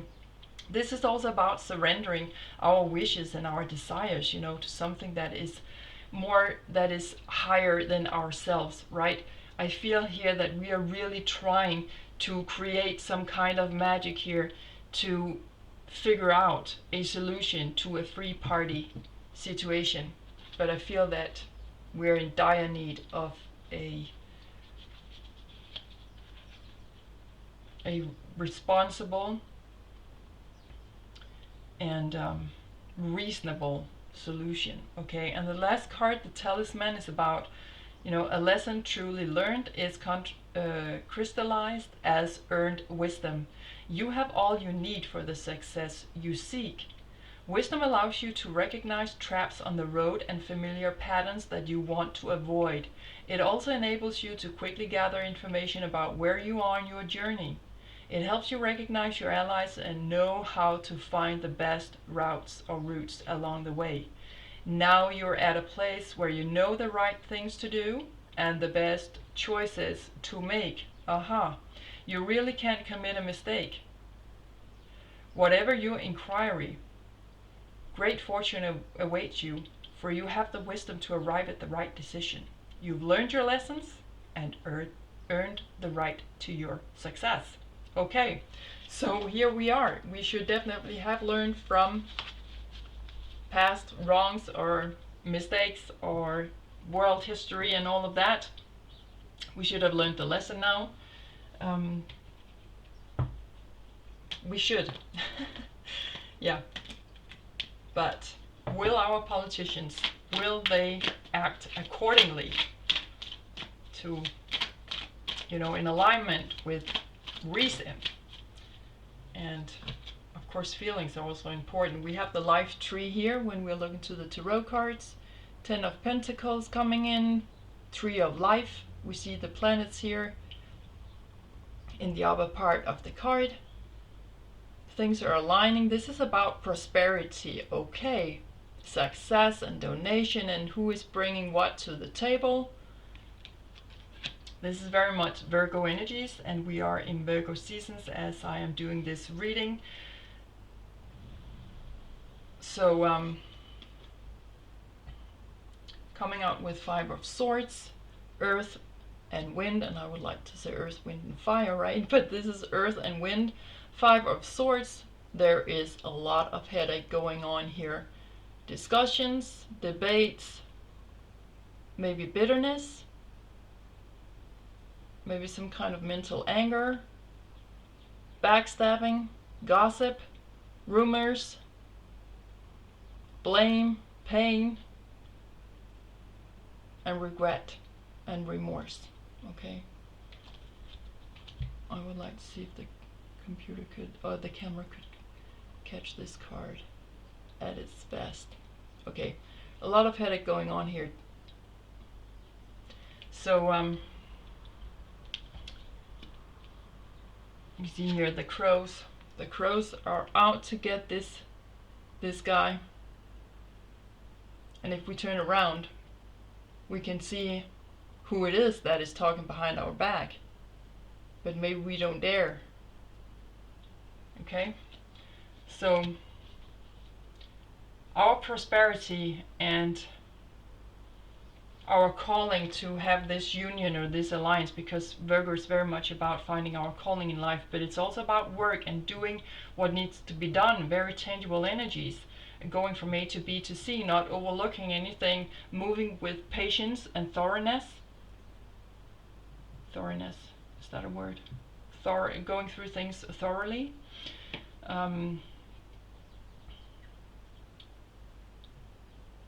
this is also about surrendering our wishes and our desires, you know, to something that is more, that is higher than ourselves, right? I feel here that we are really trying to create some kind of magic here to figure out a solution to a free party situation. But I feel that we're in dire need of a responsible and reasonable solution. Okay, and the last card, the Talisman, is about, you know, a lesson truly learned is crystallized as earned wisdom. You have all you need for the success you seek. Wisdom allows you to recognize traps on the road and familiar patterns that you want to avoid. It also enables you to quickly gather information about where you are on your journey. It helps you recognize your allies and know how to find the best routes along the way. Now you're at a place where you know the right things to do and the best choices to make. Aha! You really can't commit a mistake. Whatever your inquiry, great fortune awaits you, for you have the wisdom to arrive at the right decision. You've learned your lessons and earned the right to your success. Okay, so here we are. We should definitely have learned from past wrongs or mistakes or world history and all of that. We should have learned the lesson now. We should. Yeah. But will our politicians, will they act accordingly to, you know, in alignment with reason? And of course feelings are also important. We have the life tree here when we're looking to the tarot cards. 10 of Pentacles coming in, Tree of Life. We see the planets here in the upper part of the card. Things are aligning. This is about prosperity, okay? Success and donation and who is bringing what to the table. This is very much Virgo energies, and we are in Virgo seasons as I am doing this reading. So coming out with 5 of Swords, Earth and Wind, and I would like to say Earth, Wind and Fire, right? But this is Earth and Wind. 5 of Swords, there is a lot of headache going on here. Discussions, debates, maybe bitterness, maybe some kind of mental anger, backstabbing, gossip, rumors, blame, pain, and regret and remorse. Okay, I would like to see if the computer could, or the camera could catch this card at its best. Okay, a lot of headache going on here. So you see here the crows. The crows are out to get this guy. And if we turn around, we can see who it is that is talking behind our back. But maybe we don't dare. Okay? So our prosperity and our calling to have this union or this alliance, because Virgo is very much about finding our calling in life, but it's also about work and doing what needs to be done, very tangible energies, going from A to B to C, not overlooking anything, moving with patience and thoroughness. Thoroughness, is that a word? Going through things thoroughly.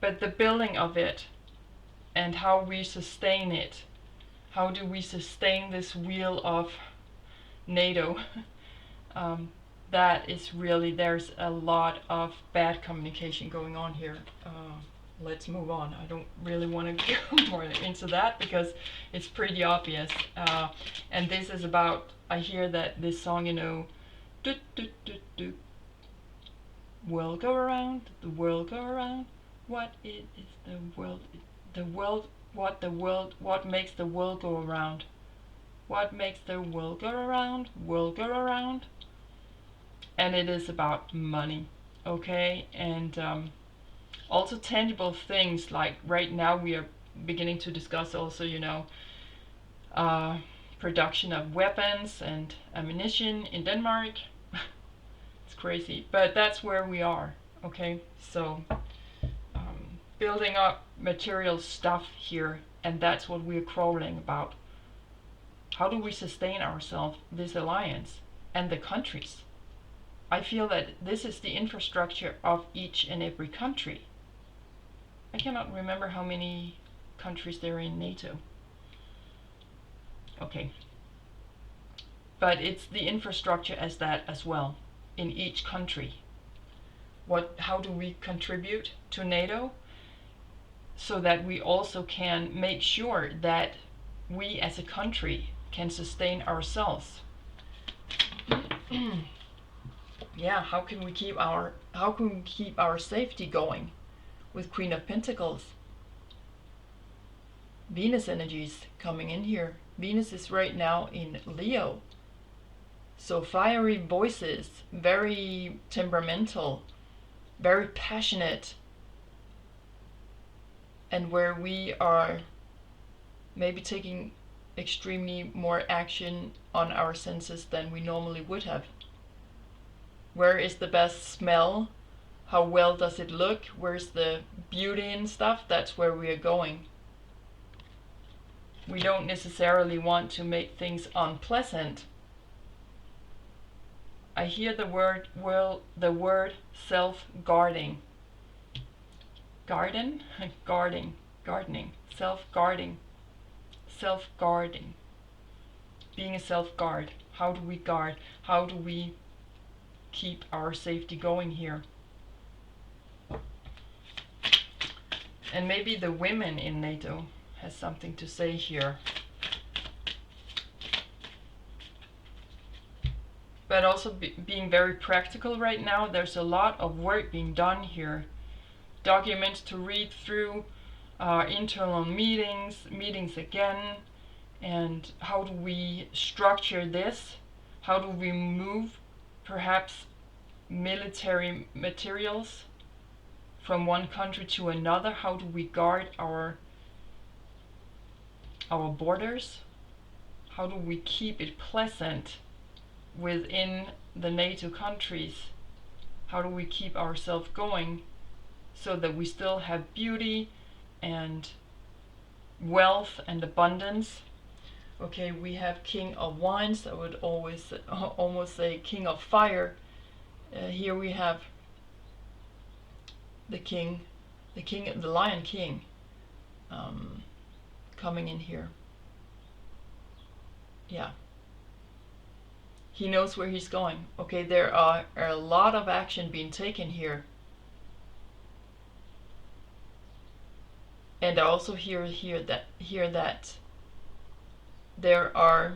But the building of it and how we sustain it, how do we sustain this wheel of NATO? That is really, there's a lot of bad communication going on here. let's move on. I don't really want to go more into that because it's pretty obvious. And this is about, I hear that this song, you know, do, do, do, do. World go around, the world go around. What is the world? The world, what makes the world go around? What makes the world go around? World go around. And it is about money, okay? And also tangible things, like right now we are beginning to discuss also, you know, production of weapons and ammunition in Denmark. It's crazy, but that's where we are, okay? So building up material stuff here, and that's what we're crawling about. How do we sustain ourselves, this alliance, and the countries? I feel that this is the infrastructure of each and every country. I cannot remember how many countries there are in NATO. Okay. But it's the infrastructure as that as well, in each country. How do we contribute to NATO? So that we also can make sure that we as a country can sustain ourselves. Yeah, how can we keep our safety going with Queen of Pentacles? Venus energies coming in here. Venus is right now in Leo. So fiery voices, very temperamental, very passionate, and where we are maybe taking extremely more action on our senses than we normally would have. Where is the best smell? How well does it look? Where's the beauty and stuff? That's where we are going. We don't necessarily want to make things unpleasant. I hear the word self-guarding. Gardening, self-guarding, being a self-guard. How do we guard? How do we keep our safety going here? And maybe the women in NATO has something to say here. But also being very practical right now. There's a lot of work being done here. Documents to read through, internal meetings again, and how do we structure this? How do we move perhaps military materials from one country to another? How do we guard our borders? How do we keep it pleasant within the NATO countries? How do we keep ourselves going so that we still have beauty and wealth and abundance? Okay, we have King of Wands. I would always almost say King of Fire. Here we have the Lion King coming in here. Yeah. He knows where he's going. Okay, there are a lot of action being taken here. And I also hear that there are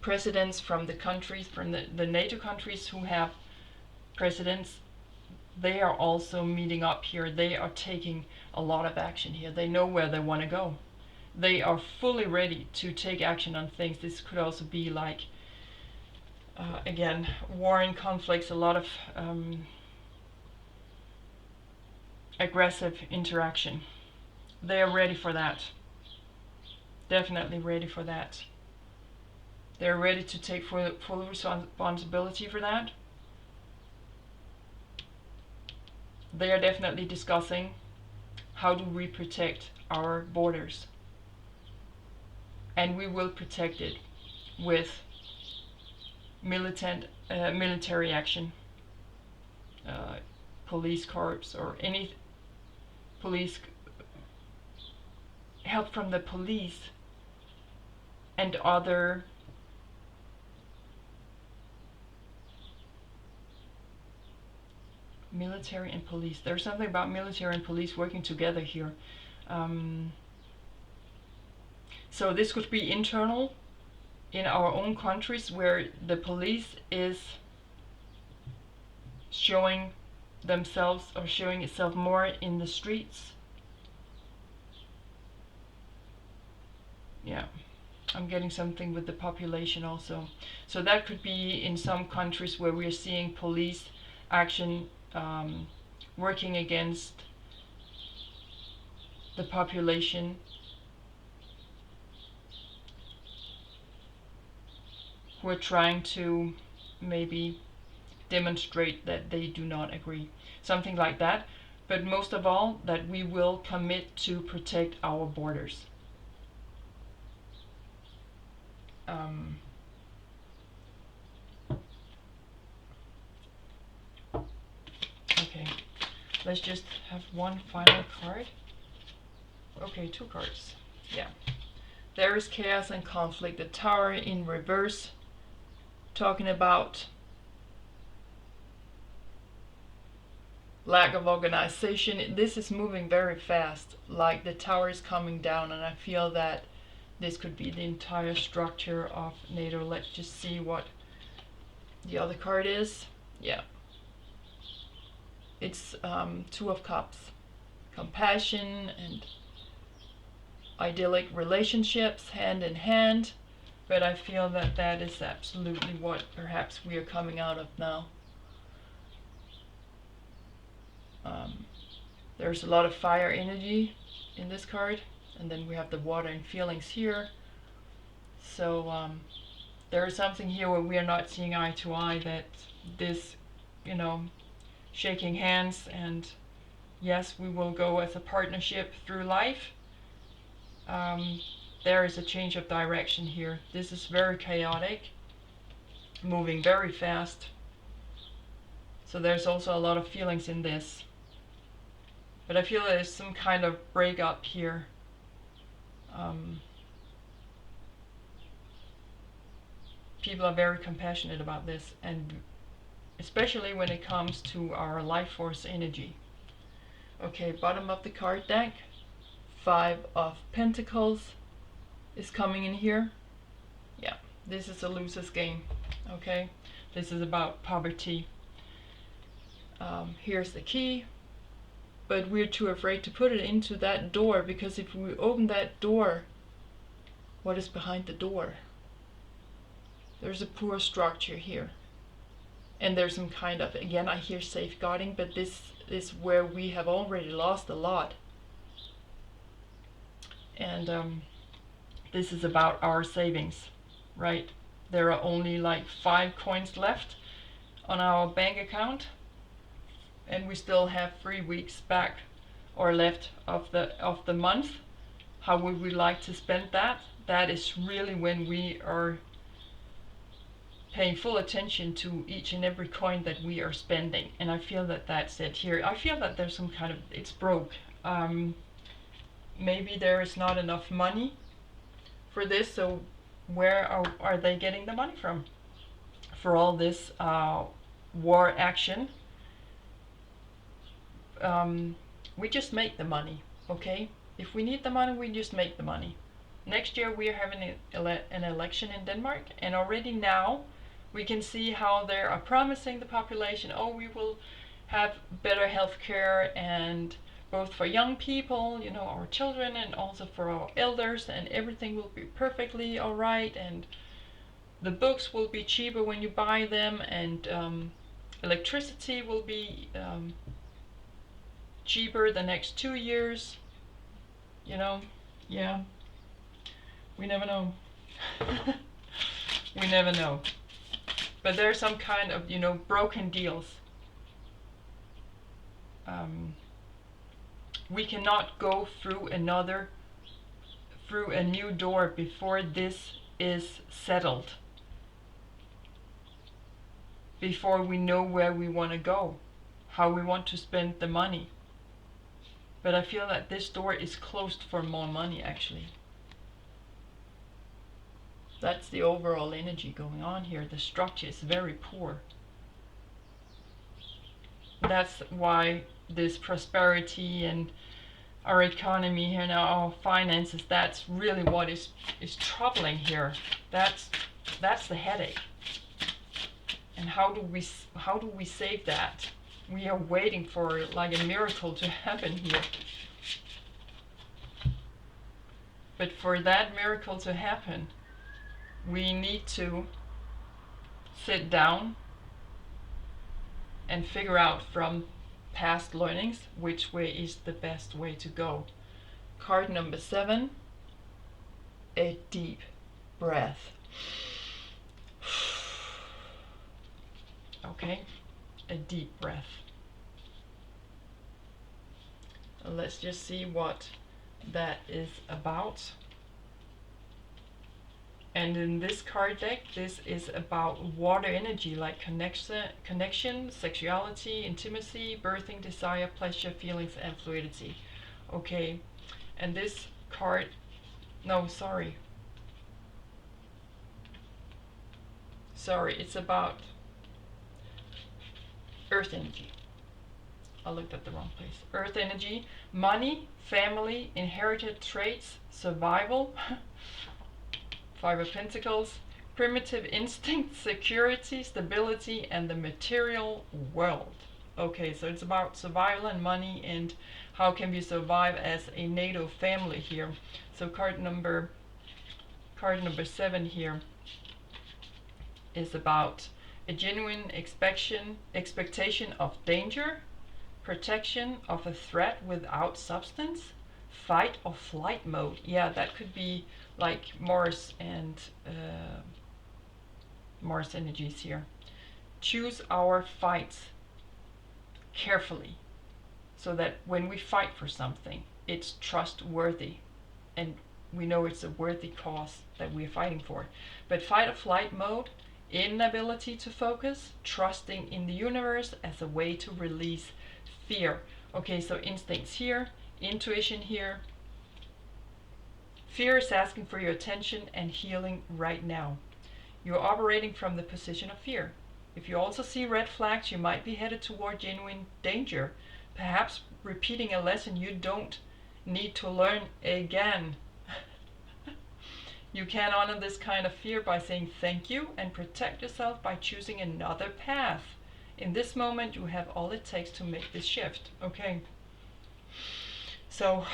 presidents from the countries, from the NATO countries who have presidents. They are also meeting up here. They are taking a lot of action here. They know where they want to go. They are fully ready to take action on things. This could also be like, again, war and conflicts, a lot of aggressive interaction. They are ready for that. Definitely ready for that. They're ready to take full responsibility for that. They are definitely discussing how do we protect our borders. And we will protect it with military action, police corps, or any police, help from the police and other military and police. There's something about military and police working together here. So this could be internal in our own countries, where the police is showing themselves or showing itself more in the streets. Yeah, I'm getting something with the population also. So that could be in some countries where we're seeing police action working against the population. Who are trying to maybe demonstrate that they do not agree. Something like that. But most of all, that we will commit to protect our borders. Okay, let's just have one final card. Okay, 2 cards. Yeah. There is chaos and conflict. The Tower in reverse, talking about lack of organization. This is moving very fast, like the Tower is coming down, and I feel that this could be the entire structure of NATO. Let's just see what the other card is. Yeah. It's 2 of Cups. Compassion and idyllic relationships hand in hand. But I feel that that is absolutely what perhaps we are coming out of now. There's a lot of fire energy in this card. And then we have the water and feelings here. So there is something here where we are not seeing eye to eye, that this, you know, shaking hands and yes, we will go as a partnership through life. There is a change of direction here. This is very chaotic, moving very fast. So there's also a lot of feelings in this. But I feel there's some kind of breakup here. People are very compassionate about this, and especially when it comes to our life force energy. Okay, bottom of the card deck, 5 of Pentacles is coming in here. Yeah, this is a loser's game. Okay, this is about poverty. Here's the key, but we're too afraid to put it into that door, because if we open that door, what is behind the door? There's a poor structure here. And there's some kind of, again, I hear safeguarding, but this is where we have already lost a lot. And this is about our savings, right? There are only like 5 coins left on our bank account, and we still have 3 weeks back or left of the month. How would we like to spend that? That is really when we are paying full attention to each and every coin that we are spending. And I feel that that's it here. I feel that there's some kind of, it's broke. Maybe there is not enough money for this, so where are they getting the money from for all this war action? We just make the money, okay? If we need the money, we just make the money. Next year we are having an election in Denmark, and already now we can see how they are promising the population, oh, we will have better health care, and both for young people, you know, our children, and also for our elders, and everything will be perfectly all right, and the books will be cheaper when you buy them, and electricity will be cheaper the next 2 years, you know. Yeah, we never know. We never know. But there's some kind of, you know, broken deals. We cannot go through a new door before this is settled, before we know where we want to go, how we want to spend the money. But I feel that this door is closed for more money, actually. That's the overall energy going on here. The structure is very poor. that's why this prosperity and our economy here now, our finances, that's really what is troubling here. That's the headache. And how do we save that? We are waiting for like a miracle to happen here. But for that miracle to happen, we need to sit down and figure out from past learnings which way is the best way to go. Card number 7, a deep breath. Okay, a deep breath. Let's just see what that is about. And in this card deck, this is about water energy, like connection, sexuality, intimacy, birthing, desire, pleasure, feelings, and fluidity. Okay, and this card, no, sorry, it's about earth energy. I looked at the wrong place. Earth energy, money, family, inherited traits, survival, Five of Pentacles, primitive instinct, security, stability, and the material world. Okay, so it's about survival and money and how can we survive as a NATO family here. So card number 7 here is about a genuine expectation of danger, protection of a threat without substance, fight or flight mode. Yeah, that could be like Mars and Mars energies here. Choose our fights carefully so that when we fight for something, it's trustworthy and we know it's a worthy cause that we're fighting for. But fight or flight mode, inability to focus, trusting in the universe as a way to release fear. Okay, so instincts here, intuition here. Fear is asking for your attention and healing right now. You're operating from the position of fear. If you also see red flags, you might be headed toward genuine danger, perhaps repeating a lesson you don't need to learn again. You can honor this kind of fear by saying thank you and protect yourself by choosing another path. In this moment, you have all it takes to make this shift. Okay. So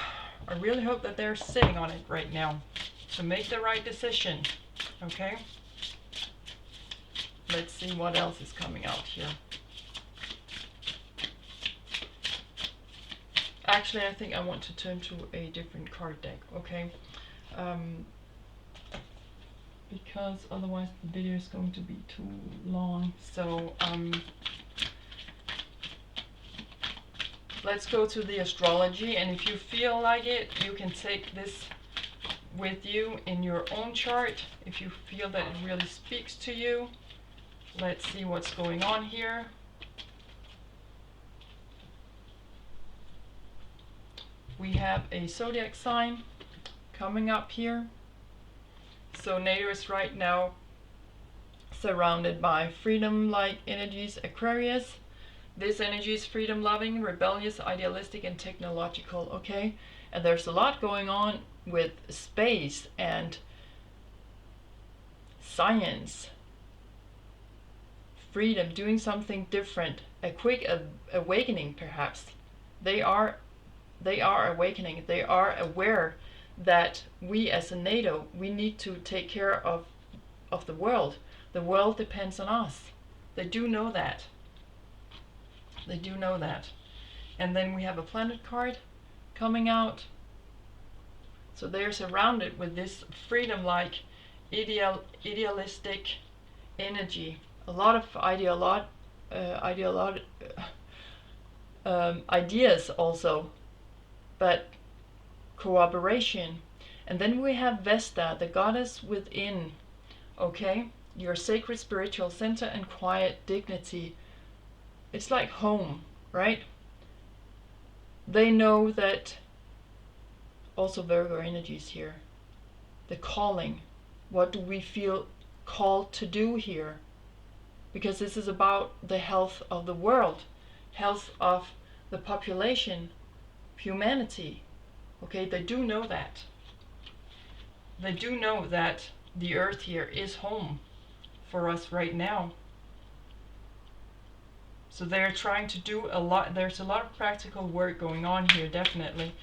I really hope that they're sitting on it right now to make the right decision. Okay. Let's see what else is coming out here. Actually, I think I want to turn to a different card deck. Okay. Because otherwise the video is going to be too long. So let's go to the astrology, and if you feel like it, you can take this with you in your own chart if you feel that it really speaks to you. Let's see what's going on here. We have a zodiac sign coming up here. So NATO is right now surrounded by freedom-like energies, Aquarius. This energy is freedom-loving, rebellious, idealistic, and technological, okay? And there's a lot going on with space and science, freedom, doing something different, a quick awakening perhaps. They are awakening. They are aware that we as a NATO, we need to take care of the world. The world depends on us. They do know that. They do know that. And then we have a planet card coming out. So they're surrounded with this freedom-like, idealistic energy. A lot of ideas also, but cooperation. And then we have Vesta, the goddess within. Okay, your sacred spiritual center and quiet dignity. It's like home, right? They know that. Also Virgo energies here. The calling. What do we feel called to do here? Because this is about the health of the world. health of the population, humanity. Okay, they do know that. They do know that the earth here is home for us right now. So they're trying to do a lot. There's a lot of practical work going on here, definitely.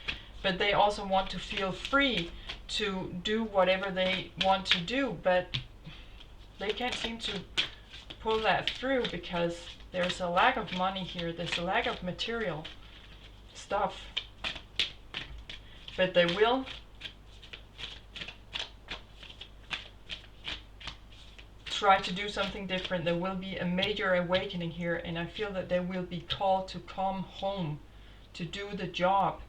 But they also want to feel free to do whatever they want to do, but they can't seem to pull that through because there's a lack of money here. There's a lack of material stuff. But they will try to do something different. There will be a major awakening here, and I feel that they will be called to come home, to do the job,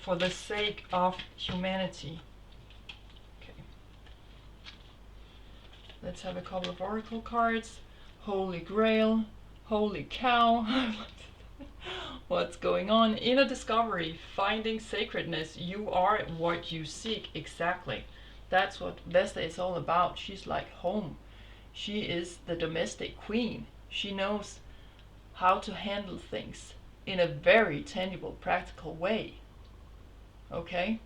for the sake of humanity. Okay. Let's have a couple of oracle cards. Holy Grail, holy cow. What's going on? Inner discovery, finding sacredness. You are what you seek, exactly. That's what Vesta is all about. She's like home. She is the domestic queen. She knows how to handle things in a very tangible, practical way. Okay?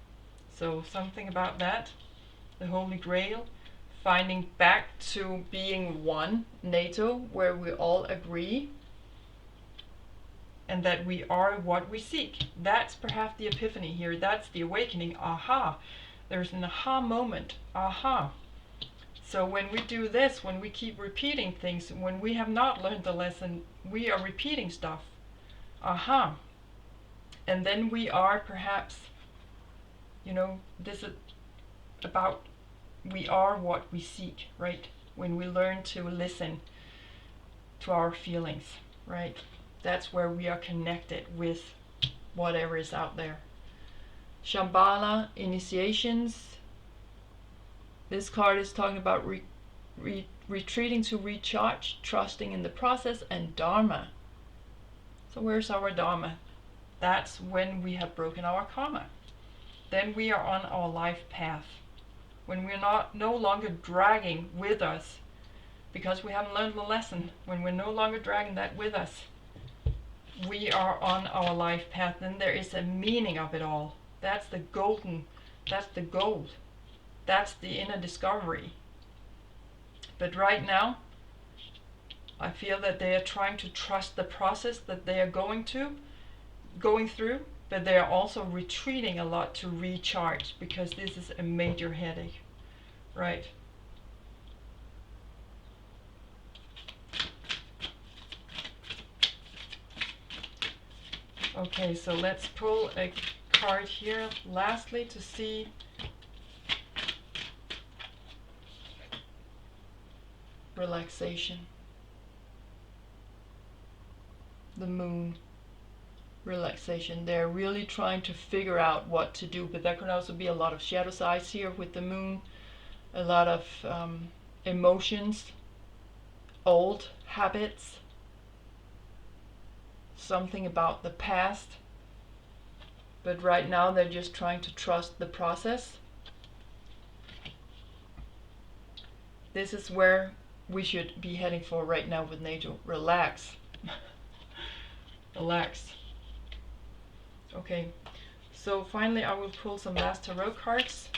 So something about that. The Holy Grail. Finding back to being one, NATO, where we all agree. And that we are what we seek. That's perhaps the epiphany here. That's the awakening. Aha! There's an aha moment. Aha! So when we do this, when we keep repeating things, when we have not learned the lesson, we are repeating stuff. Aha! And then we are perhaps, this is about we are what we seek, right? When we learn to listen to our feelings, right? That's where we are connected with whatever is out there. Shambhala, initiations. This card is talking about retreating to recharge, trusting in the process, and Dharma. So where's our Dharma? That's when we have broken our karma. Then we are on our life path. When we're no longer dragging with us, because we haven't learned the lesson, when we're no longer dragging that with us, we are on our life path. Then there is a meaning of it all. That's the gold. That's the inner discovery. But right now, I feel that they are trying to trust the process that they are going through, but they are also retreating a lot to recharge, because this is a major headache, right? Okay, so let's pull a card here lastly to see relaxation. The moon, relaxation. They're really trying to figure out what to do, but there could also be a lot of shadow sides here with the moon, a lot of emotions, old habits, something about the past. But right now they're just trying to trust the process. This is where we should be heading for right now with NATO. Relax. Relax. Okay, so finally I will pull some last tarot cards.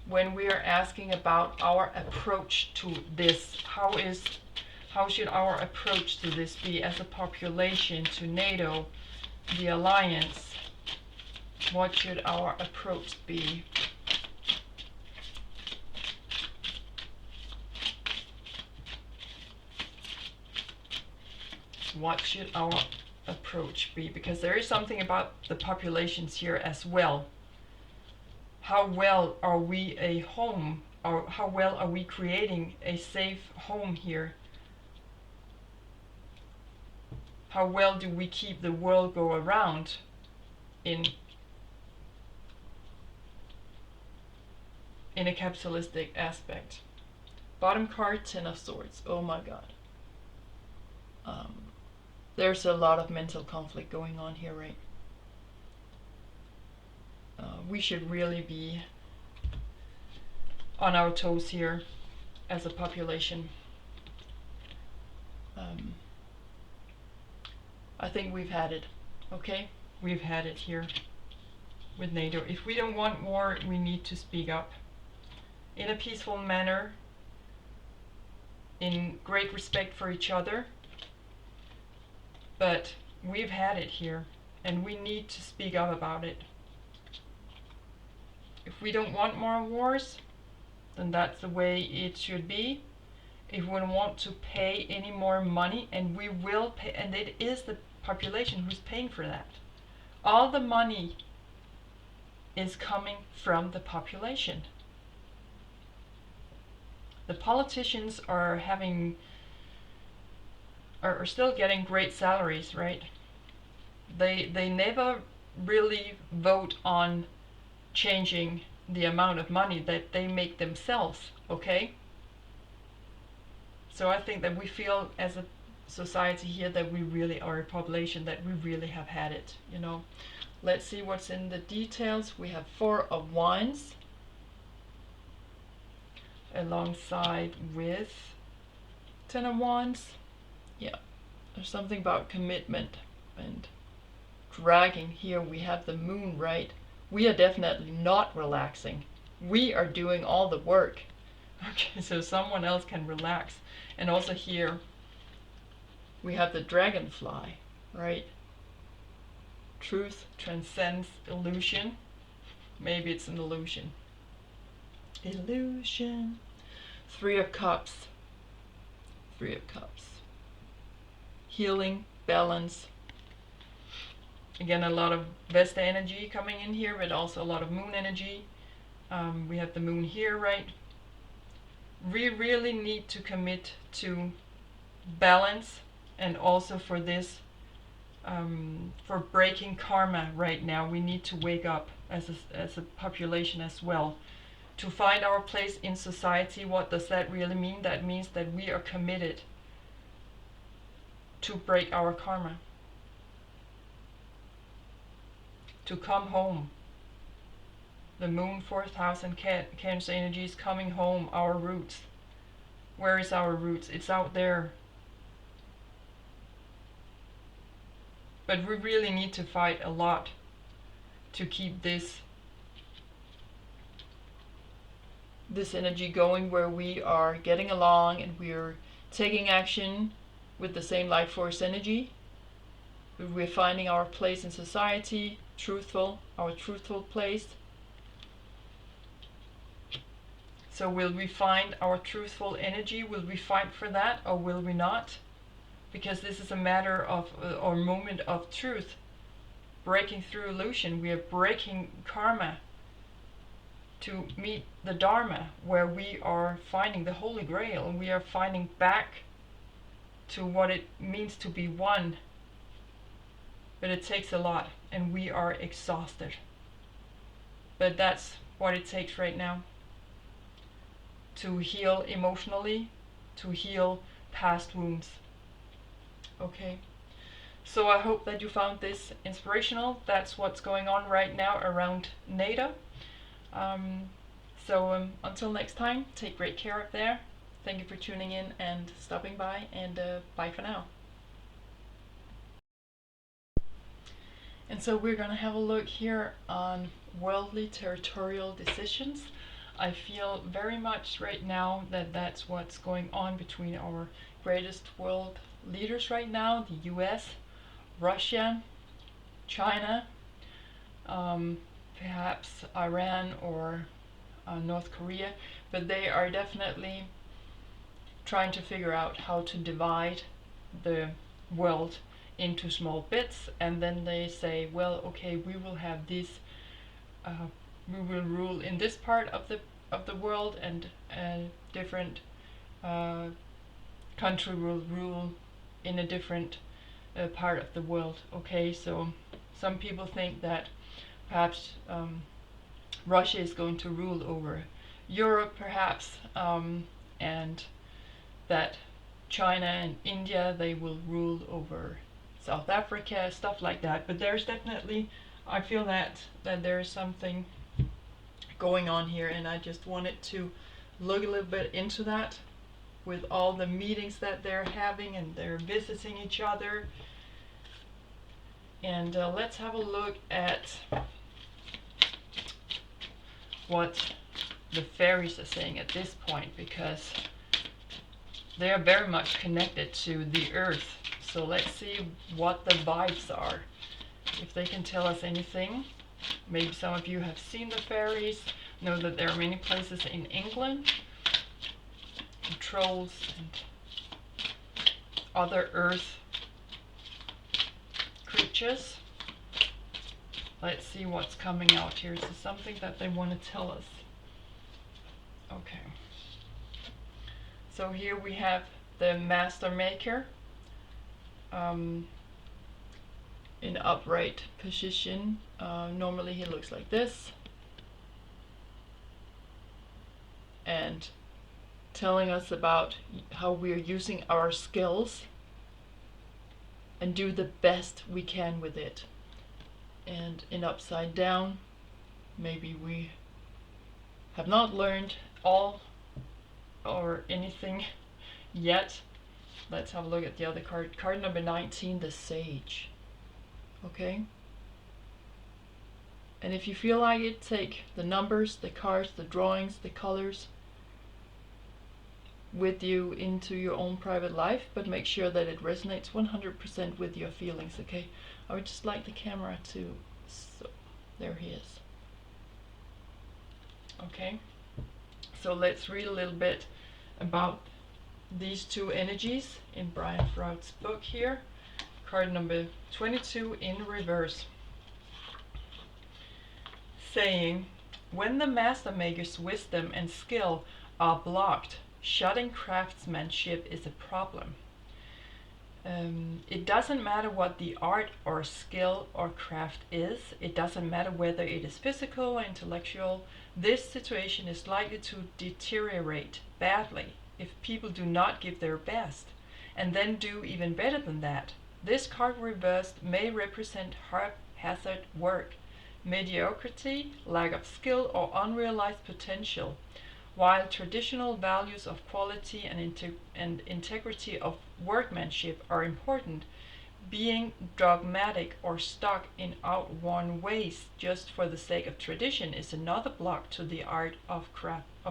When we are asking about our approach to this, how should our approach to this be as a population, to NATO, the alliance? What should our approach be? What should our approach be? Because there is something about the populations here as well. How well are we a home, or how well are we creating a safe home here? How well do we keep the world go around in a capitalistic aspect? Bottom card, Ten of Swords. Oh my god. There's a lot of mental conflict going on here, right? We should really be on our toes here as a population. I think we've had it, okay? We've had it here with NATO. If we don't want war, we need to speak up in a peaceful manner, in great respect for each other. But we've had it here, and we need to speak up about it. If we don't want more wars, then that's the way it should be. If we don't want to pay any more money, and we will pay, and it is the population who's paying for that. All the money is coming from the population. The politicians are still getting great salaries, right? They never really vote on changing the amount of money that they make themselves, okay? So I think that we feel as a society here that we really are a population, that we really have had it, you know. Let's see what's in the details. We have 4 of Wands alongside with 10 of Wands. Yeah, there's something about commitment and dragging here. We have the Moon, right? We are definitely not relaxing. We are doing all the work. Okay, so someone else can relax. And also here we have the Dragonfly, right? Truth transcends illusion. Maybe it's an illusion. Illusion. 3 of Cups. 3 of Cups. Healing, balance. Again, a lot of Vesta energy coming in here, but also a lot of Moon energy. We have the Moon here, right? We really need to commit to balance, and also for this, for breaking karma right now. We need to wake up as a population as well, to find our place in society. What does that really mean? That means that we are committed to break our karma, to come home. The Moon, 4th house, and Cancer energy is coming home, our roots. Where is our roots? It's out there. But we really need to fight a lot to keep this energy going, where we are getting along and we are taking action with the same life force energy. We're finding our place in society, our truthful place. So will we find our truthful energy? Will we fight for that, or will we not? Because this is a matter of, or moment of truth. Breaking through illusion. We are breaking karma to meet the Dharma, where we are finding the Holy Grail, and we are finding back to what it means to be one. But it takes a lot, and we are exhausted. But that's what it takes right now. To heal emotionally, to heal past wounds. Okay, so I hope that you found this inspirational. That's what's going on right now around NATO. Until next time, take great care up there. Thank you for tuning in and stopping by, and bye for now. And so we're going to have a look here on worldly territorial decisions. I feel very much right now that that's what's going on between our greatest world leaders right now, the US, Russia, China, perhaps Iran or North Korea, but they are definitely trying to figure out how to divide the world into small bits, and then they say, well, okay, we will have this, we will rule in this part of the world, and a different country will rule in a different part of the world. Okay, so some people think that perhaps Russia is going to rule over Europe, perhaps, and that China and India, they will rule over South Africa, stuff like that. But there's definitely, I feel that there is something going on here, and I just wanted to look a little bit into that. with all the meetings that they're having, and they're visiting each other. And let's have a look at what the fairies are saying at this point, because they are very much connected to the earth. So let's see what the vibes are, if they can tell us anything. Maybe some of you have seen the fairies, know that there are many places in England, trolls and other earth creatures. Let's see what's coming out here. Is there something that they want to tell us? Okay. So here we have the Master Maker in upright position. Normally he looks like this, and telling us about how we are using our skills and do the best we can with it. And in upside down, maybe we have not learned all or anything yet. Let's have a look at the other card. Card number 19, the Sage. Okay? And if you feel like it, take the numbers, the cards, the drawings, the colors with you into your own private life, but make sure that it resonates 100% with your feelings, okay? I would just like the camera to, so there he is. Okay, so let's read a little bit about these two energies in Brian Froud's book here. Card number 22 in reverse, saying, when the Master Maker's wisdom and skill are blocked, shutting craftsmanship is a problem. It doesn't matter what the art or skill or craft is. It doesn't matter whether it is physical or intellectual. This situation is likely to deteriorate badly if people do not give their best, and then do even better than that. This card reversed may represent haphazard work, mediocrity, lack of skill, or unrealized potential. While traditional values of quality and integrity of workmanship are important, being dogmatic or stuck in outworn ways just for the sake of tradition is another block to the art of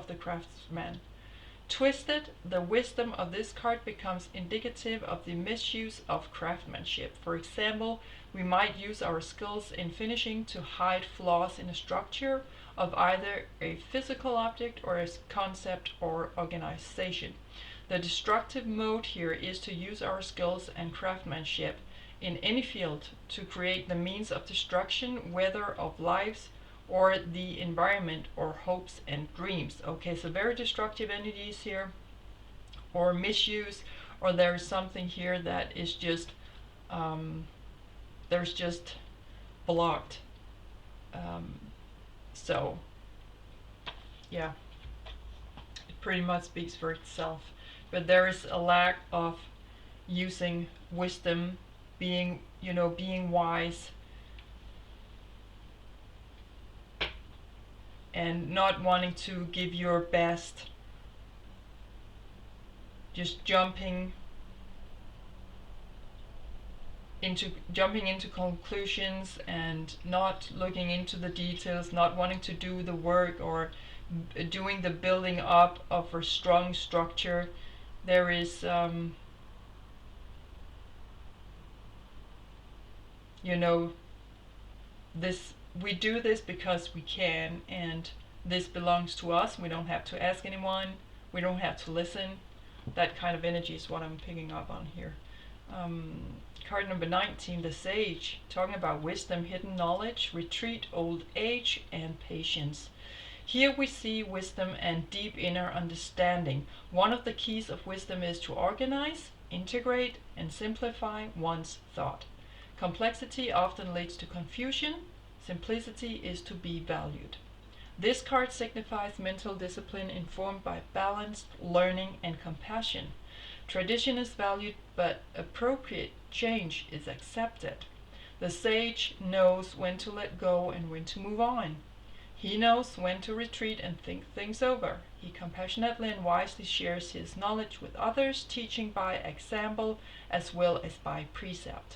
the craftsman. Twisted, the wisdom of this card becomes indicative of the misuse of craftsmanship. For example, we might use our skills in finishing to hide flaws in a structure of either a physical object or a concept or organization. The destructive mode here is to use our skills and craftsmanship in any field to create the means of destruction, whether of lives or the environment or hopes and dreams. Okay, so very destructive energies here, or misuse, or there's something here that is just there's just blocked. So yeah, it pretty much speaks for itself. But there is a lack of using wisdom, being wise, and not wanting to give your best, just jumping into conclusions and not looking into the details, not wanting to do the work or doing the building up of a strong structure. There is this, we do this because we can, and this belongs to us. We don't have to ask anyone, we don't have to listen. That kind of energy is what I'm picking up on here. Card number 19, the Sage, talking about wisdom, hidden knowledge, retreat, old age, and patience. Here we see wisdom and deep inner understanding. One of the keys of wisdom is to organize, integrate, and simplify one's thought. Complexity often leads to confusion. Simplicity is to be valued. This card signifies mental discipline informed by balanced learning and compassion. Tradition is valued, but appropriate change is accepted. The Sage knows when to let go and when to move on. He knows when to retreat and think things over. He compassionately and wisely shares his knowledge with others, teaching by example as well as by precept.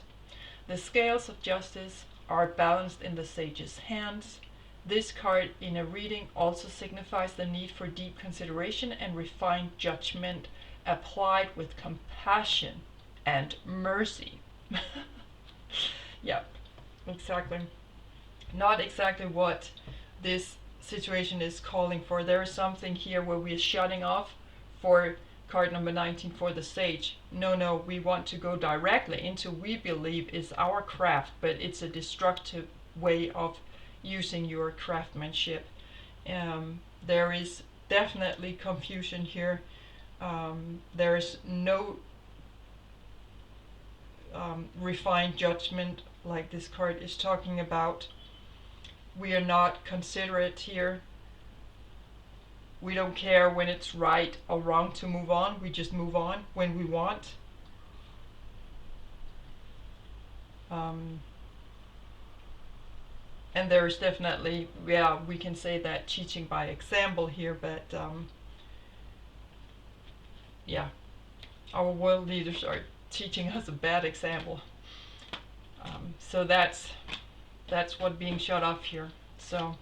The scales of justice are balanced in the sage's hands. This card in a reading also signifies the need for deep consideration and refined judgment applied with compassion and mercy. Yeah, exactly. Not exactly what this situation is calling for. There is something here where we are shutting off for card number 19 for the sage. No, we want to go directly into we believe is our craft, but it's a destructive way of using your craftsmanship. There is definitely confusion here. There is no refined judgment like this card is talking about. We are not considerate here. We don't care when it's right or wrong to move on. We just move on when we want. And there's definitely, yeah, we can say that teaching by example here, but yeah, our world leaders are teaching us a bad example. So that's what being shut off here. So,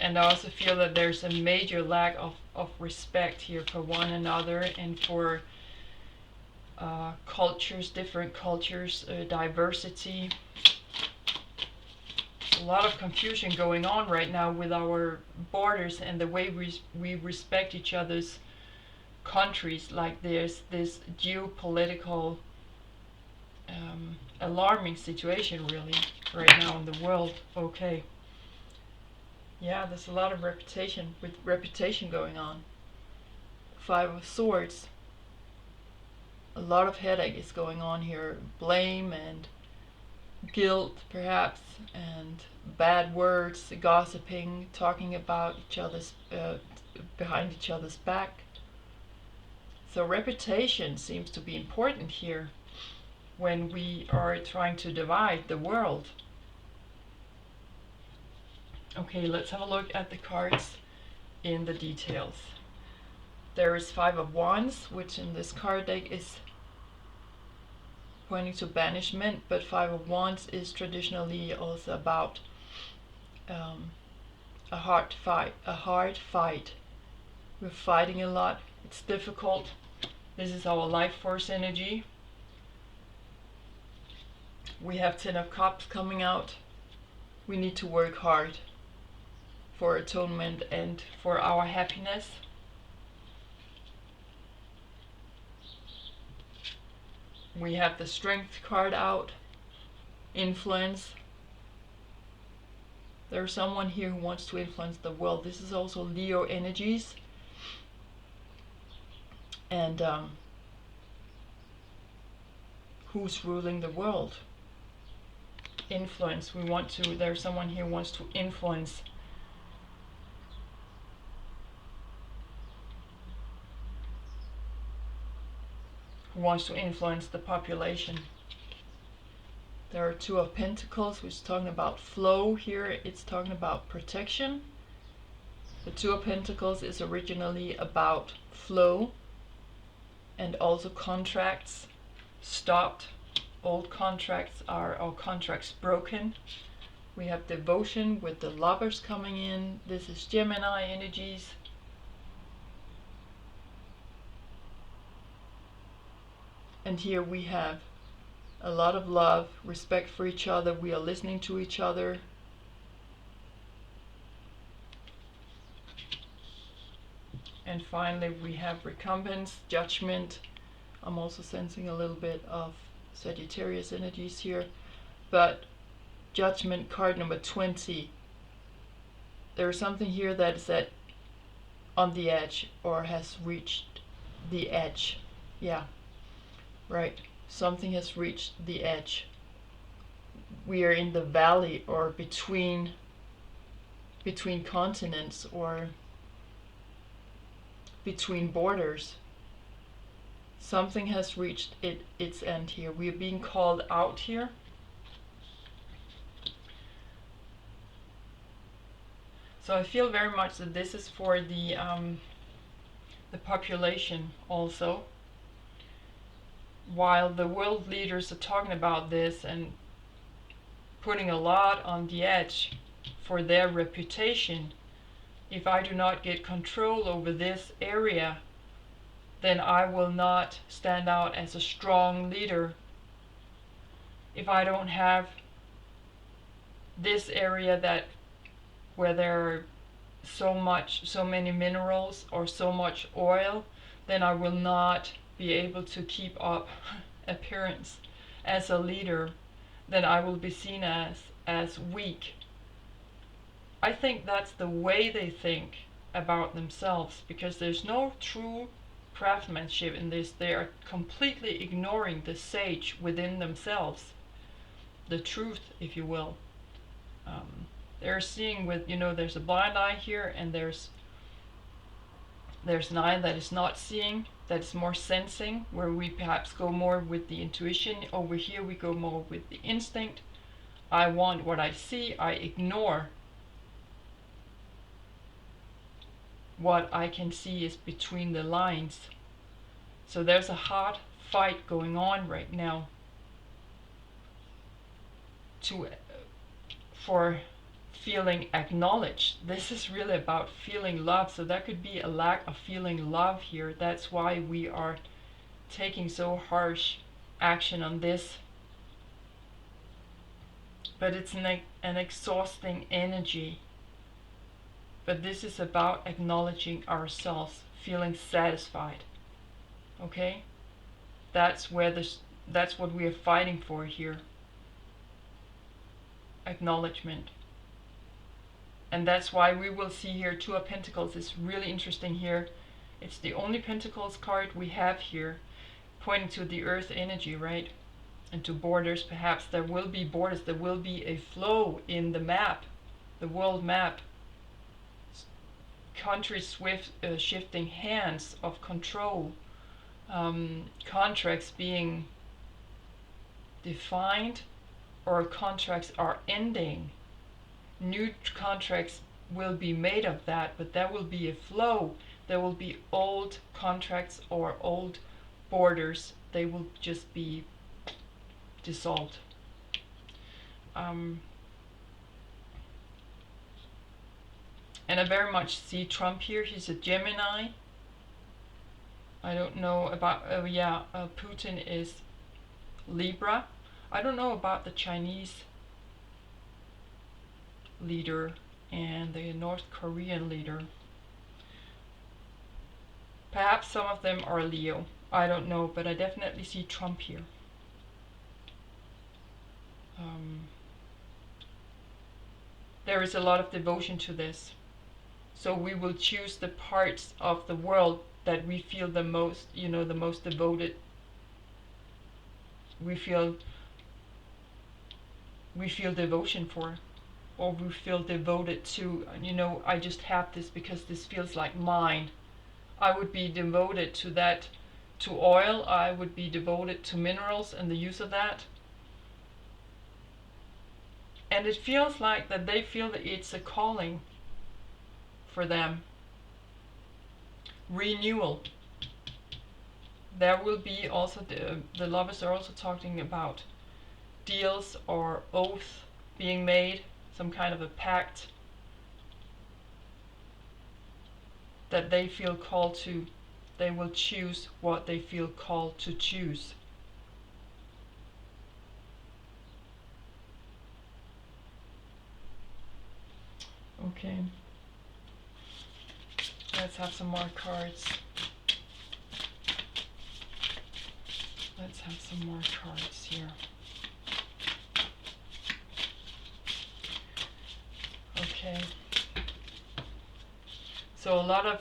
and I also feel that there's a major lack of respect here for one another and for cultures, different cultures, diversity. A lot of confusion going on right now with our borders and the way we respect each other's countries. Like there's this geopolitical alarming situation really right now in the world. Okay. Yeah, there's a lot of reputation going on. 5 of Swords. A lot of headache is going on here. Blame and guilt perhaps, and bad words, gossiping, talking about each other's behind each other's back. So reputation seems to be important here when we are trying to divide the world. Okay, let's have a look at the cards in the details. There is 5 of Wands, which in this card deck is pointing to banishment, but 5 of Wands is traditionally also about a hard fight. We're fighting a lot. It's difficult. This is our life force energy. We have 10 of Cups coming out. We need to work hard for atonement and for our happiness. We have the Strength card out. Influence. There's someone here who wants to influence the world. This is also Leo energies. And who's ruling the world? Influence. There's someone here who wants to influence. Who wants to influence the population. There are 2 of Pentacles, which is talking about flow. Here it's talking about protection. The 2 of Pentacles is originally about flow and also contracts stopped. Old contracts or contracts broken. We have devotion with the Lovers coming in. This is Gemini energies. And here we have a lot of love, respect for each other. We are listening to each other. And finally we have recompense, judgment. I'm also sensing a little bit of Sagittarius energies here. But judgment card number 20. There's something here that is on the edge or has reached the edge. Yeah. Right, something has reached the edge. We are in the valley or between continents or between borders. Something has reached its end here. We are being called out here. So I feel very much that this is for the population also. While the world leaders are talking about this and putting a lot on the edge for their reputation, if I do not get control over this area, then I will not stand out as a strong leader. If I don't have this area that where there are so many minerals or so much oil, then I will not be able to keep up appearance as a leader. Then I will be seen as weak. I think that's the way they think about themselves, because there's no true craftsmanship in this. They are completely ignoring the sage within themselves, the truth, if you will. They're seeing with, there's a blind eye here, and there's an eye that is not seeing, that's more sensing, where we perhaps go more with the intuition. Over here we go more with the instinct. I want what I see, I ignore what I can see is between the lines. So there's a hard fight going on right now for feeling acknowledged. This is really about feeling love. So that could be a lack of feeling love here. That's why we are taking so harsh action on this. But it's an exhausting energy. But this is about acknowledging ourselves, feeling satisfied. Okay? That's what we are fighting for here. Acknowledgement. And that's why we will see here Two of Pentacles is really interesting here. It's the only Pentacles card we have here, pointing to the Earth energy, right? And to borders. Perhaps there will be borders, there will be a flow in the map, the world map. Countries shifting hands of control, contracts being defined, or contracts are ending. New contracts will be made of that, but there will be a flow. There will be old contracts or old borders. They will just be dissolved. And I very much see Trump here. He's a Gemini. I don't know about, Putin is Libra. I don't know about the Chinese leader and the North Korean leader. Perhaps some of them are Leo. I don't know, but I definitely see Trump here. There is a lot of devotion to this. So we will choose the parts of the world that we feel the most, the most devoted. We feel devotion for, or we feel devoted to. I just have this because this feels like mine. I would be devoted to that, to oil. I would be devoted to minerals and the use of that. And it feels like that they feel that it's a calling for them. Renewal. There will be also, the lovers are also talking about deals or oath being made, some kind of a pact that they feel called to. They will choose what they feel called to choose. Okay. Let's have some more cards. Let's have some more cards here. Okay. So a lot of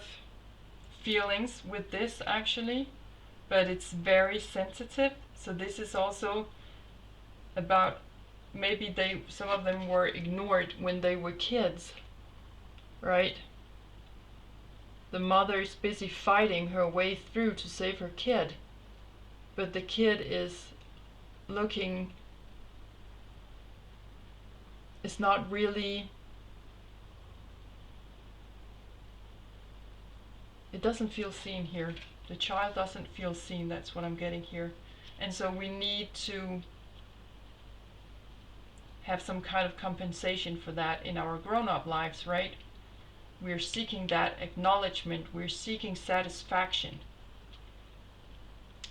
feelings with this actually, but it's very sensitive. So this is also about maybe some of them were ignored when they were kids, right? The mother is busy fighting her way through to save her kid, but the kid is not really it doesn't feel seen here. The child doesn't feel seen, that's what I'm getting here. And so we need to have some kind of compensation for that in our grown-up lives, right? We're seeking that acknowledgement, we're seeking satisfaction.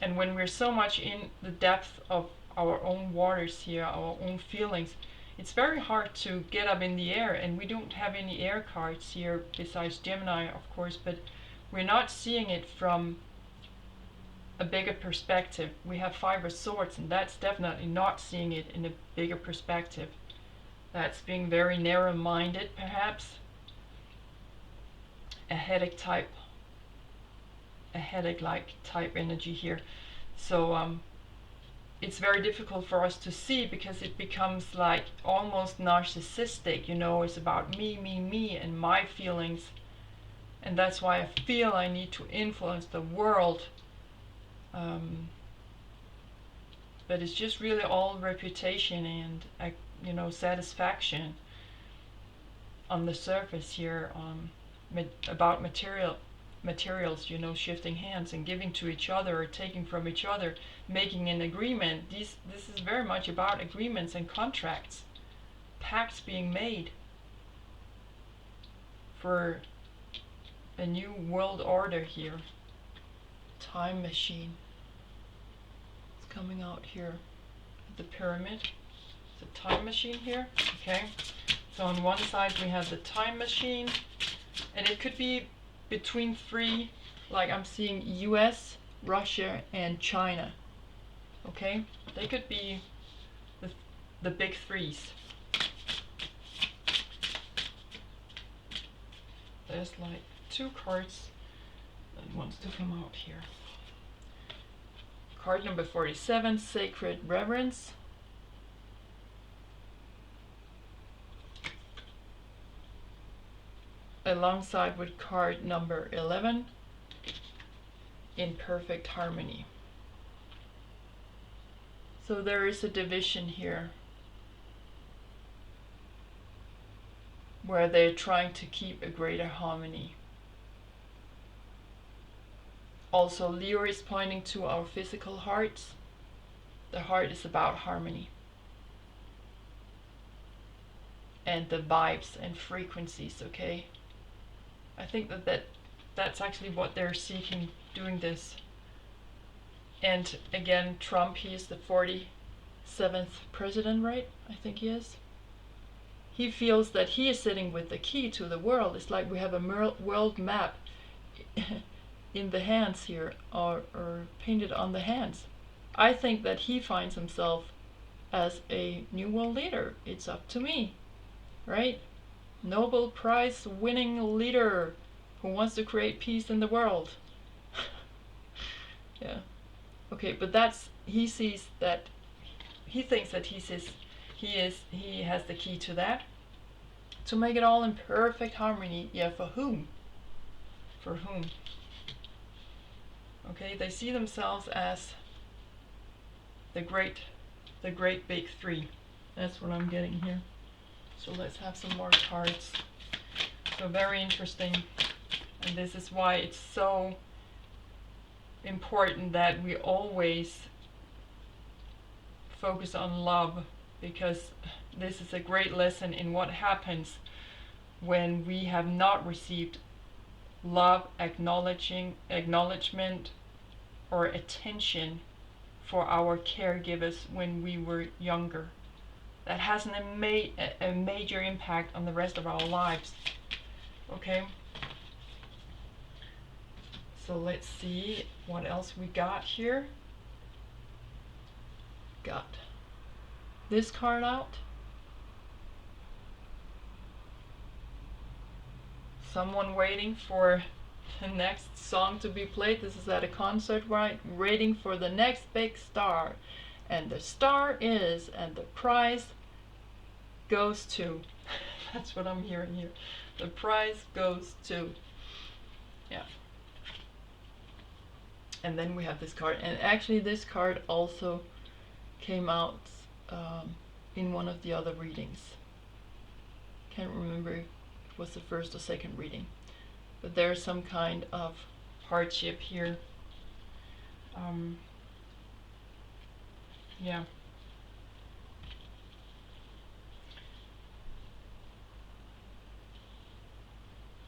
And when we're so much in the depth of our own waters here, our own feelings, it's very hard to get up in the air. And we don't have any air cards here besides Gemini, of course, but we're not seeing it from a bigger perspective. We have 5 of Swords, and that's definitely not seeing it in a bigger perspective. That's being very narrow-minded, perhaps. A headache like type energy here. So it's very difficult for us to see, because it becomes like almost narcissistic, you know. It's about me, and my feelings. And that's why I feel I need to influence the world. But it's just really all reputation and, you know, satisfaction on the surface here, about materials, you know, shifting hands and giving to each other or taking from each other, making an agreement. This is very much about agreements and contracts, pacts being made for a new world order here. Time machine. It's coming out here. The pyramid. The time machine here. Okay. So on one side we have the time machine, and it could be between 3, like I'm seeing US, Russia, and China. Okay. They could be the big 3s. There's like 2 cards that wants to come out here. Card number 47, Sacred Reverence. Alongside with card number 11, In Perfect Harmony. So there is a division here where they're trying to keep a greater harmony. Also, Leo is pointing to our physical hearts. The heart is about harmony. And the vibes and frequencies, okay? I think that's actually what they're seeking doing this. And again, Trump, he is the 47th president, right? I think he is. He feels that he is sitting with the key to the world. It's like we have a world map in the hands here, or painted on the hands. I think that he finds himself as a new world leader. It's up to me, right? Nobel Prize winning leader who wants to create peace in the world. Yeah. Okay, but he sees that, he thinks that he has the key to that, to make it all in perfect harmony. Yeah, for whom? For whom? Okay, they see themselves as the great big 3. That's what I'm getting here. So let's have some more cards. So very interesting, and this is why it's so important that we always focus on love, because this is a great lesson in what happens when we have not received love, acknowledgement, or attention for our caregivers when we were younger. That has a major impact on the rest of our lives. Okay? So let's see what else we got here. Got this card out. Someone waiting for the next song to be played. This is at a concert, right? Waiting for the next big star. And the star is, and the prize goes to. That's what I'm hearing here. The prize goes to. Yeah. And then we have this card. And actually this card also came out in one of the other readings. Can't remember if it was the first or second reading. but there's some kind of hardship here. Yeah.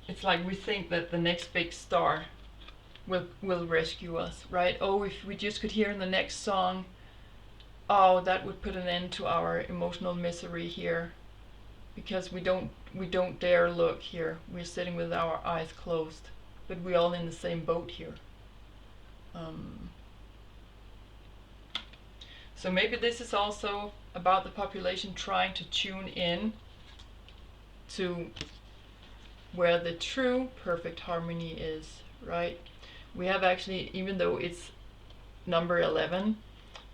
It's like we think that the next big star will rescue us, right? Oh, if we just could hear in the next song, oh, that would put an end to our emotional misery here, because we don't dare look here. We're sitting with our eyes closed, but we're all in the same boat here. So maybe this is also about the population trying to tune in to where the true perfect harmony is, right? We have actually, even though it's number 11,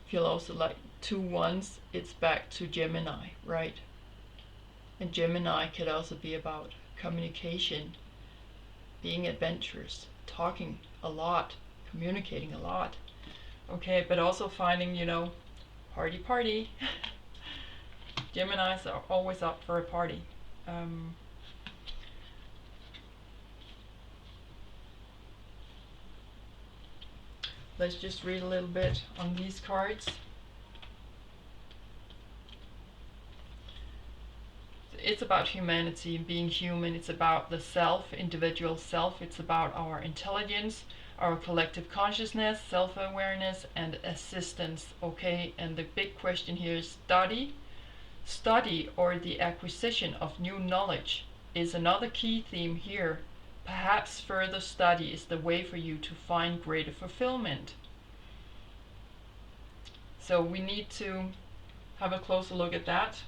feel also like 2 ones, it's back to Gemini, right? And Gemini could also be about communication, being adventurous, talking a lot, communicating a lot. Okay, but also finding, party. Geminis are always up for a party. Let's just read a little bit on these cards. It's about humanity, being human. It's about the self, individual self. It's about our intelligence, our collective consciousness, self-awareness, and assistance. Okay, and the big question here is study or the acquisition of new knowledge is another key theme here. Perhaps further study is the way for you to find greater fulfillment. So we need to have a closer look at that.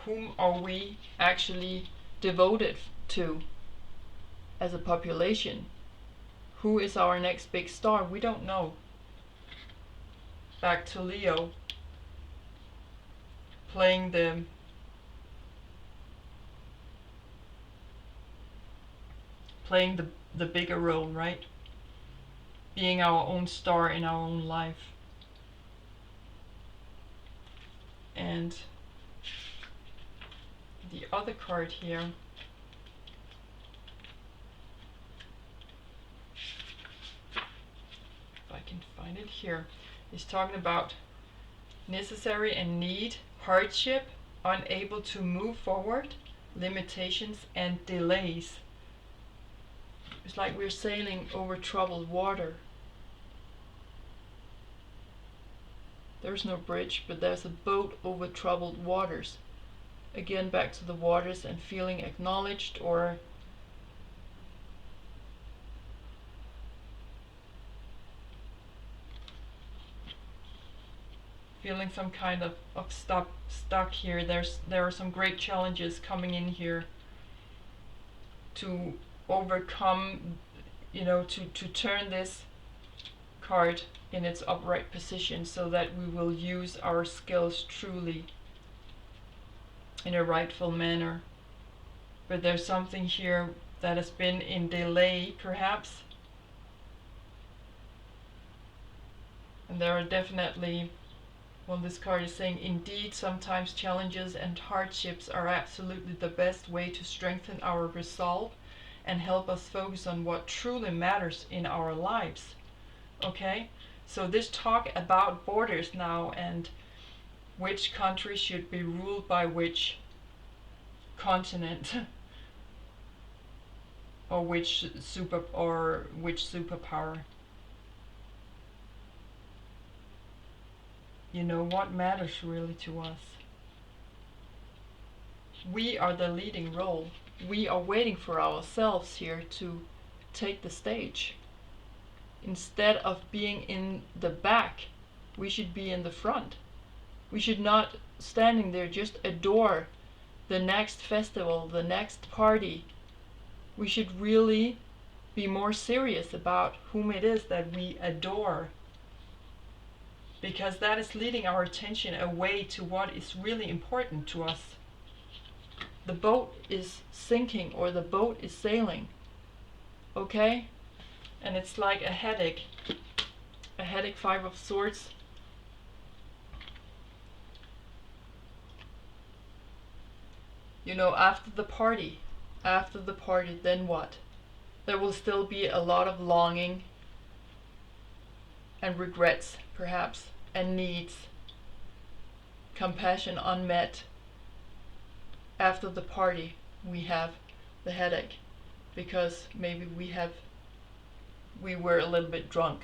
Whom are we actually devoted to as a population? Who is our next big star? We don't know. Back to Leo, playing the bigger role, right? Being our own star in our own life. And the other card here, if I can find it here, is talking about necessary and need, hardship, unable to move forward, limitations and delays. It's like we're sailing over troubled water. There's no bridge, but there's a boat over troubled waters. Again, back to the waters and feeling acknowledged, or feeling some kind of stuck here. There are some great challenges coming in here to overcome, to turn this card in its upright position so that we will use our skills truly in a rightful manner. But there's something here that has been in delay, perhaps. And there are definitely, well, this card is saying, indeed, sometimes challenges and hardships are absolutely the best way to strengthen our resolve and help us focus on what truly matters in our lives. Okay? So this talk about borders now, and which country should be ruled by which continent, or which superpower. What matters really to us? We are the leading role. We are waiting for ourselves here to take the stage. Instead of being in the back, we should be in the front. We should not standing there just adore the next festival, the next party. We should really be more serious about whom it is that we adore, because that is leading our attention away to what is really important to us. The boat is sinking, or the boat is sailing. Okay? And it's like a headache. A headache, 5 of Swords. After the party, then what? There will still be a lot of longing and regrets, perhaps, and needs, compassion unmet. After the party, we have the headache because maybe we were a little bit drunk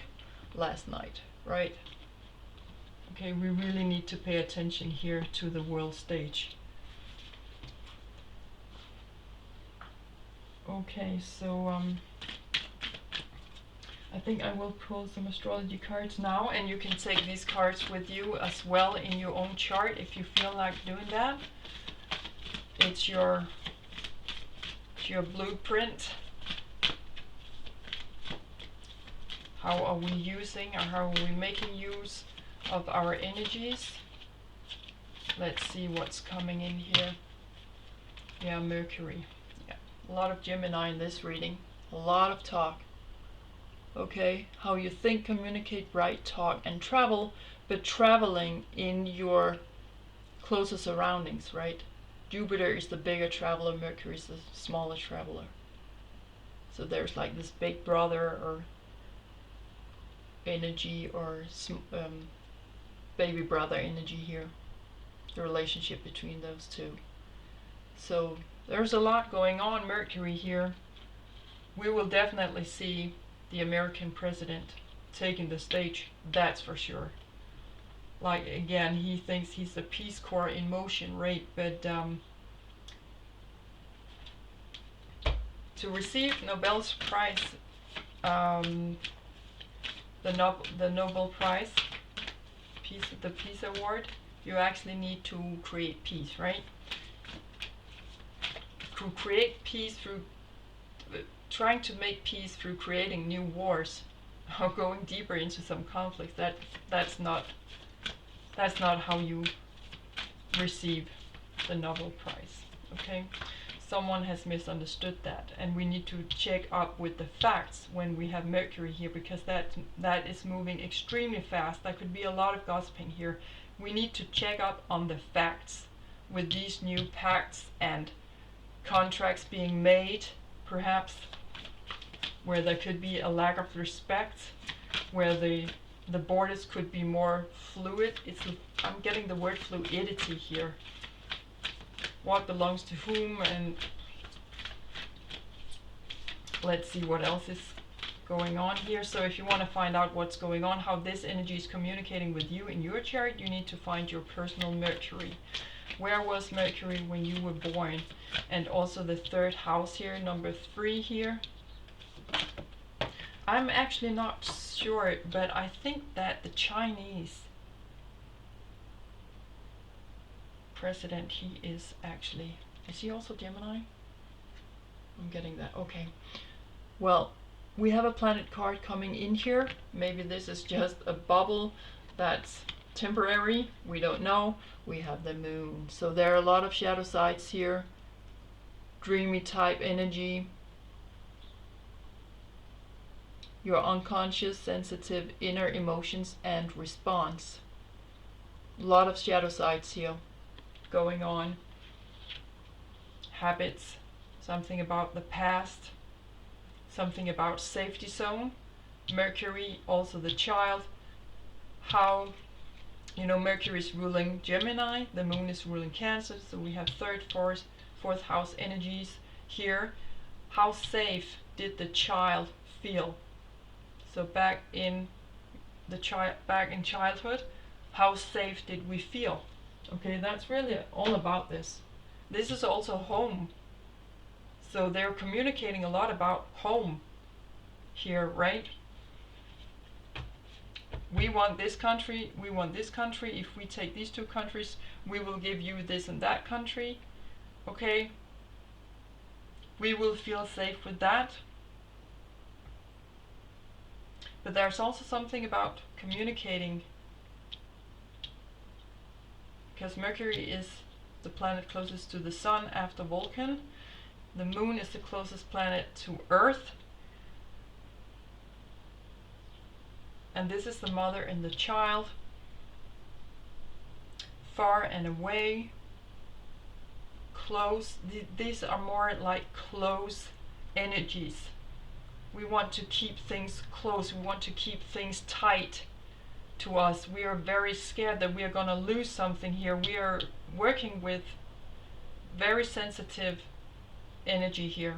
last night, right? Okay, we really need to pay attention here to the world stage. Okay, so I think I will pull some astrology cards now, and you can take these cards with you as well in your own chart if you feel like doing that. It's your blueprint. How are we using, or how are we making use of our energies? Let's see what's coming in here. Yeah, Mercury. Yeah, a lot of Gemini in this reading. A lot of talk. Okay, how you think, communicate, write, talk, and travel, but traveling in your closer surroundings, right? Jupiter is the bigger traveler, Mercury is the smaller traveler. So there's like this big brother or energy, or baby brother energy here, the relationship between those two. So there's a lot going on, Mercury here. We will definitely see the American president taking the stage, that's for sure. Like, again, he thinks he's the Peace Corps in motion, right? But to receive Nobel's Prize, the Nobel Prize, the Peace Award, you actually need to create peace, right? To create peace through trying to make peace through creating new wars or going deeper into some conflicts. That's not how you receive the Nobel Prize. Okay, someone has misunderstood that, and we need to check up with the facts when we have Mercury here, because that is moving extremely fast. There could be a lot of gossiping here. We need to check up on the facts with these new pacts and contracts being made, perhaps, where there could be a lack of respect, where the borders could be more fluid. I'm getting the word fluidity here. What belongs to whom, and let's see what else is going on here. So if you want to find out what's going on, how this energy is communicating with you in your chart, you need to find your personal Mercury. Where was Mercury when you were born? And also the third house here, number 3 here. I'm actually not sure, but I think that the Chinese president, is he also Gemini? I'm getting that. Okay. Well, we have a planet card coming in here. Maybe this is just a bubble that's temporary. We don't know. We have the moon. So there are a lot of shadow sides here. Dreamy type energy. Your unconscious, sensitive, inner emotions and response. A lot of shadow sides here going on. Habits, something about the past, something about safety zone. Mercury, also the child. How, Mercury is ruling Gemini, the moon is ruling Cancer, so we have third, fourth house energies here. How safe did the child feel? So back in childhood, how safe did we feel? Okay, that's really all about this. This is also home. So they're communicating a lot about home here, right? We want this country, we want this country. If we take these 2 countries, we will give you this and that country. Okay? We will feel safe with that. But there's also something about communicating, because Mercury is the planet closest to the Sun after Vulcan. The Moon is the closest planet to Earth. And this is the mother and the child. Far and away. Close. These are more like close energies. We want to keep things close. We want to keep things tight to us. We are very scared that we are going to lose something here. We are working with very sensitive energy here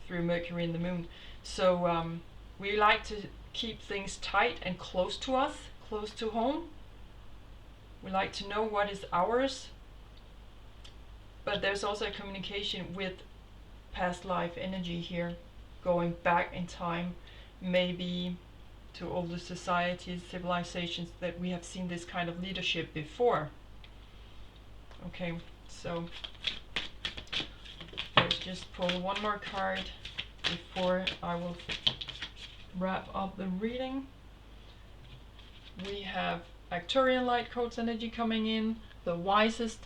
through Mercury and the Moon. So we like to keep things tight and close to us, close to home. We like to know what is ours. But there's also a communication with past life energy here, going back in time, maybe to older societies, civilizations, that we have seen this kind of leadership before. Okay, so let's just pull one more card before I will wrap up the reading. We have Arcturian light codes energy coming in, the wisest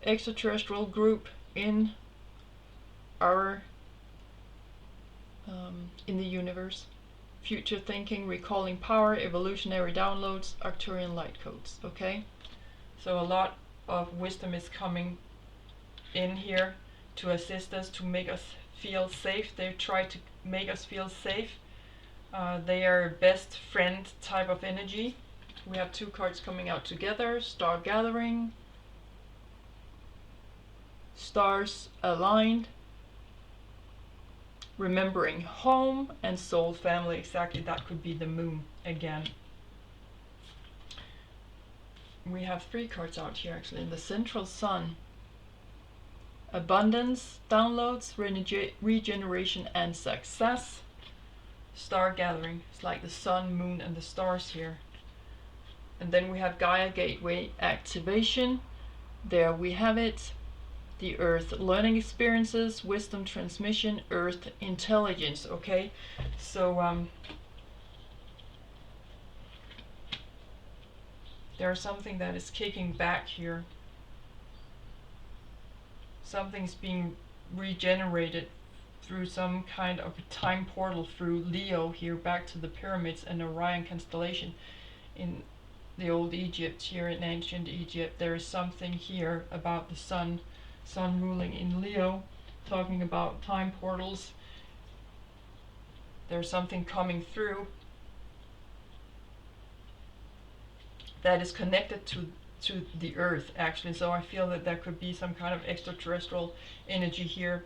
extraterrestrial group in our in the universe. Future thinking, recalling power, evolutionary downloads, Arcturian light codes. Okay, so a lot of wisdom is coming in here to assist us, to make us feel safe. They try to make us feel safe. They are best friend type of energy. We have two cards coming out together: Star Gathering, Stars Aligned, Remembering Home, and Soul Family. Exactly, that could be the Moon again. We have three cards out here actually. In the Central Sun, Abundance, Downloads, Regeneration, and Success. Star Gathering, it's like the Sun, Moon, and the stars here. And then we have Gaia Gateway Activation. There we have it. The Earth, Learning Experiences, Wisdom Transmission, Earth Intelligence. Okay, so there's something that is kicking back here. Something's being regenerated through some kind of a time portal through Leo here, back to the pyramids and Orion constellation in the old Egypt. Here in ancient Egypt, there is something here about the sun ruling in Leo, talking about time portals. There's something coming through that is connected to the Earth actually. So I feel that there could be some kind of extraterrestrial energy here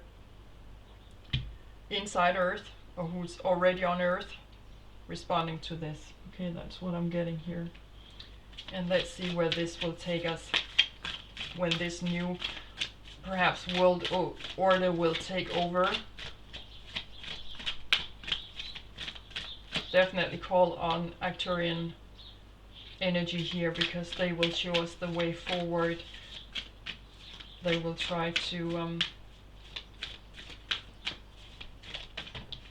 inside Earth, or who's already on Earth, responding to this. Okay, that's what I'm getting here. And let's see where this will take us when this new perhaps world order will take over. Definitely call on Arcturian energy here, because they will show us the way forward. They will try to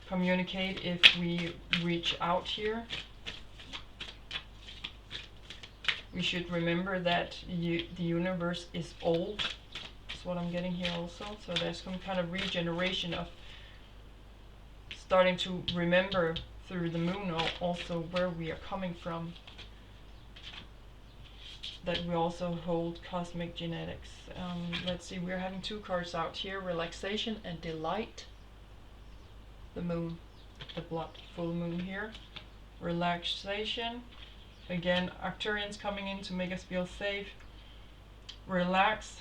communicate if we reach out here. We should remember that the universe is old. That's what I'm getting here also. So there's some kind of regeneration of starting to remember through the moon also where we are coming from. That we also hold cosmic genetics. Let's see, we're having two cards out here: Relaxation and Delight. The moon, the blood full moon here. Relaxation. Again, Arcturians coming in to make us feel safe. Relax.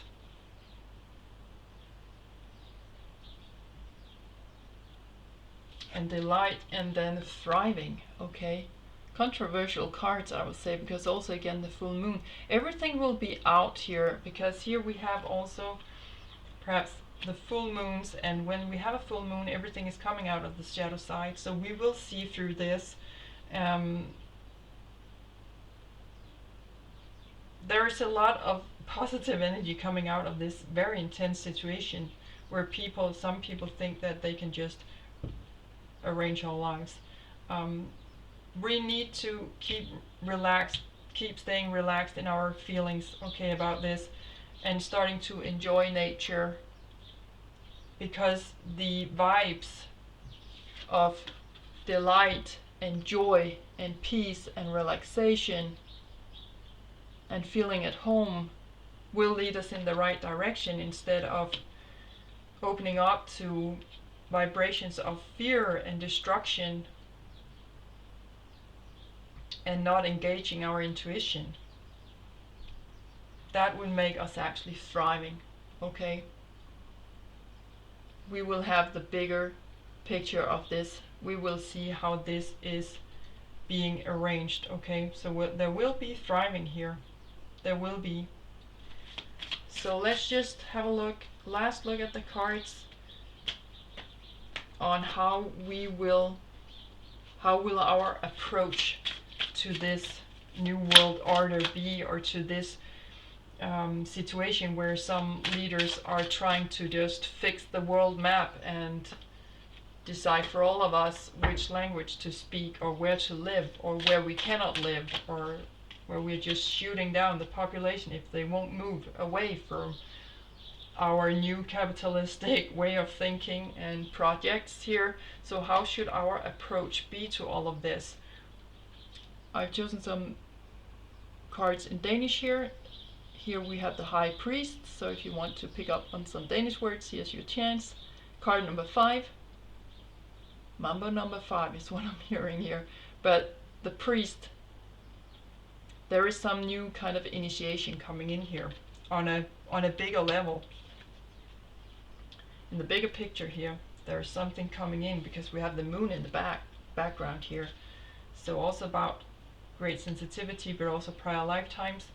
And delight, and then thriving. Okay. Controversial cards, I would say, because also again the full moon. Everything will be out here, because here we have also perhaps the full moons, and when we have a full moon, everything is coming out of the shadow side. So we will see through this. There is a lot of positive energy coming out of this very intense situation, where some people think that they can just arrange our lives. We need to keep staying relaxed in our feelings, okay, about this, and starting to enjoy nature, because the vibes of delight and joy and peace and relaxation and feeling at home will lead us in the right direction, instead of opening up to vibrations of fear and destruction and not engaging our intuition, that would make us actually thriving. Okay, we will have the bigger picture of this. We will see how this is being arranged. Okay, so there will be thriving here. There will be. So let's just have a last look at the cards on how will our approach to this new world order be, or to this situation where some leaders are trying to just fix the world map and decide for all of us which language to speak, or where to live, or where we cannot live, or where we're just shooting down the population if they won't move away from our new capitalistic way of thinking and projects here. So how should our approach be to all of this? I've chosen some cards in Danish here. Here we have the High Priest, so if you want to pick up on some Danish words, here's your chance. Card number 5. Mambo number 5 is what I'm hearing here. But the priest, there is some new kind of initiation coming in here on a bigger level. In the bigger picture here, there's something coming in because we have the moon in the background here. So also about great sensitivity, but also prior lifetimes.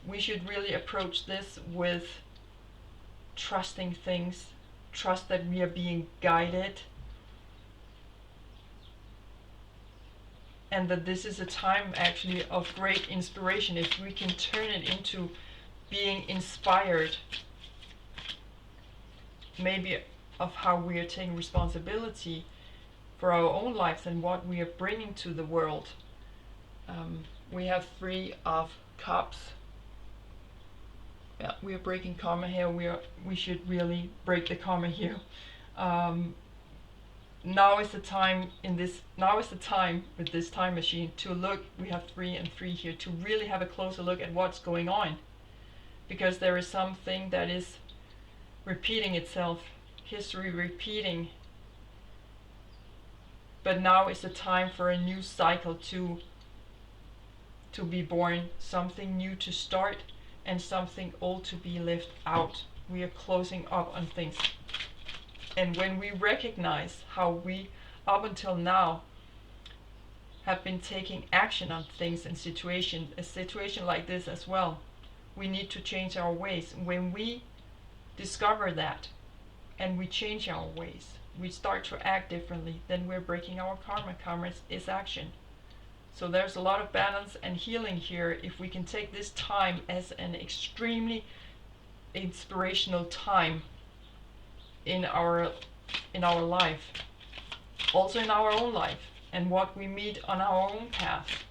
We should really approach this with trusting things, trust that we are being guided, and that this is a time actually of great inspiration if we can turn it into being inspired, maybe of how we are taking responsibility for our own lives and what we are bringing to the world. We have 3 of Cups. Yeah, we are breaking karma here. We should really break the karma here. Now is the time with this time machine to look. We have 3 and 3 here, to really have a closer look at what's going on, because there is something that is repeating itself, history repeating. But now is the time for a new cycle to be born, something new to start, and something old to be left out. We are closing up on things. And when we recognize how we, up until now, have been taking action on things and situations, a situation like this as well, we need to change our ways. When we discover that and we change our ways, we start to act differently, then we're breaking our karma. Karma is action. So there's a lot of balance and healing here if we can take this time as an extremely inspirational time in our life, also in our own life, and what we meet on our own path.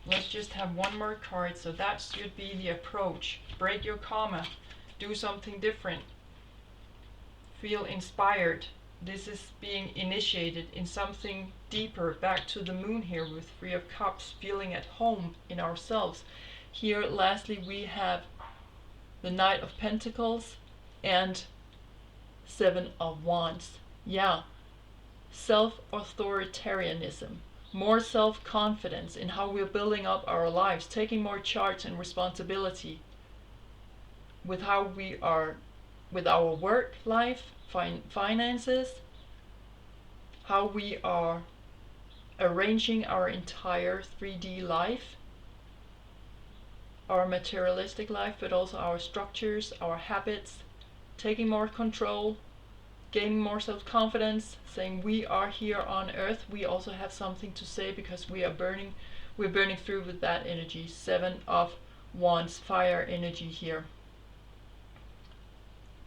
Let's just have one more card. So that should be the approach. Break your karma, do something different, feel inspired. This is being initiated in something deeper, back to the moon here with 3 of Cups, feeling at home in ourselves. Here lastly we have the Knight of Pentacles and 7 of Wands. Yeah, self-authoritarianism, more self-confidence in how we're building up our lives, taking more charge and responsibility with how we are with our work life, finances, how we are arranging our entire 3D life, our materialistic life, but also our structures, our habits, taking more control, gaining more self-confidence, saying we are here on earth, we also have something to say because we're burning through with that energy. 7 of Wands, fire energy here.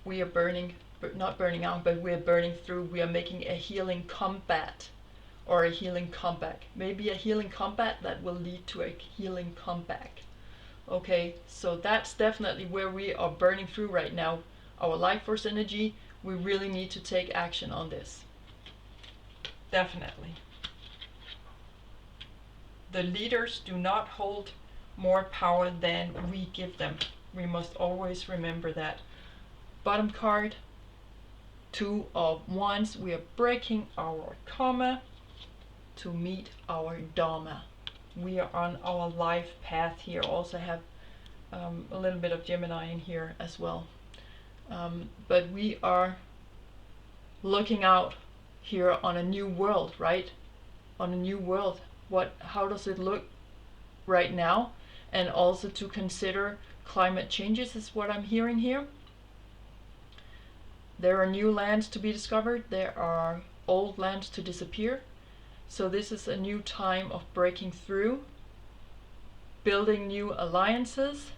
We are burning, but not burning out, but we're burning through. We are making a healing combat or a healing comeback. Maybe a healing combat that will lead to a healing comeback. Okay, so that's definitely where we are burning through right now. Our life force energy, we really need to take action on this. Definitely. The leaders do not hold more power than we give them. We must always remember that. Bottom card, Two of Wands. We are breaking our karma to meet our dharma. We are on our life path here. Also have a little bit of Gemini in here as well. But we are looking out here on a new world, right? On a new world. How does it look right now? And also to consider climate changes is what I'm hearing here. There are new lands to be discovered. There are old lands to disappear. So this is a new time of breaking through, building new alliances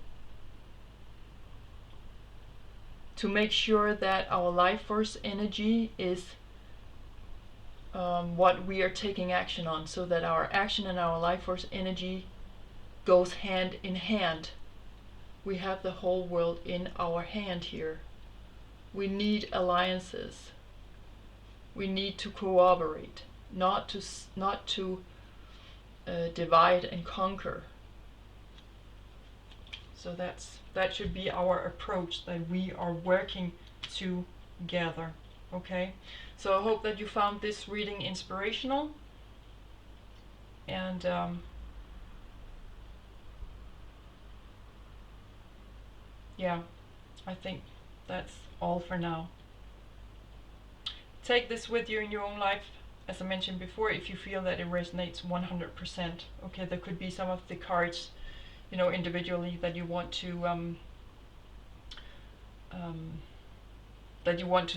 to make sure that our life force energy is what we are taking action on, so that our action and our life force energy goes hand in hand. We have the whole world in our hand here. We need alliances. We need to cooperate, not to divide and conquer. So that should be our approach, that we are working together. Okay, so I hope that you found this reading inspirational, and yeah, I think that's all for now. Take this with you in your own life, as I mentioned before, if you feel that it resonates 100%. Okay, there could be some of the cards, you know, individually that you want to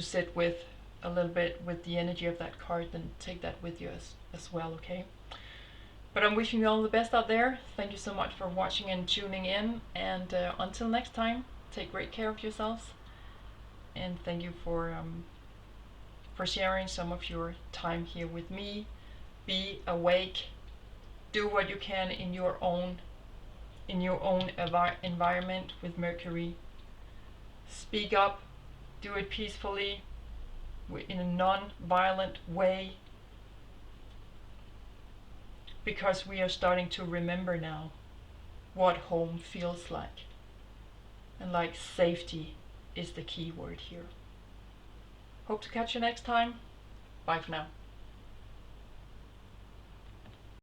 sit with a little bit with the energy of that card, then take that with you as well, okay? But I'm wishing you all the best out there. Thank you so much for watching and tuning in, and until next time, take great care of yourselves, and thank you for sharing some of your time here with me. Be awake, do what you can in your own environment with Mercury. Speak up, do it peacefully, in a non-violent way, because we are starting to remember now what home feels like. And like, safety is the key word here. Hope to catch you next time. Bye for now.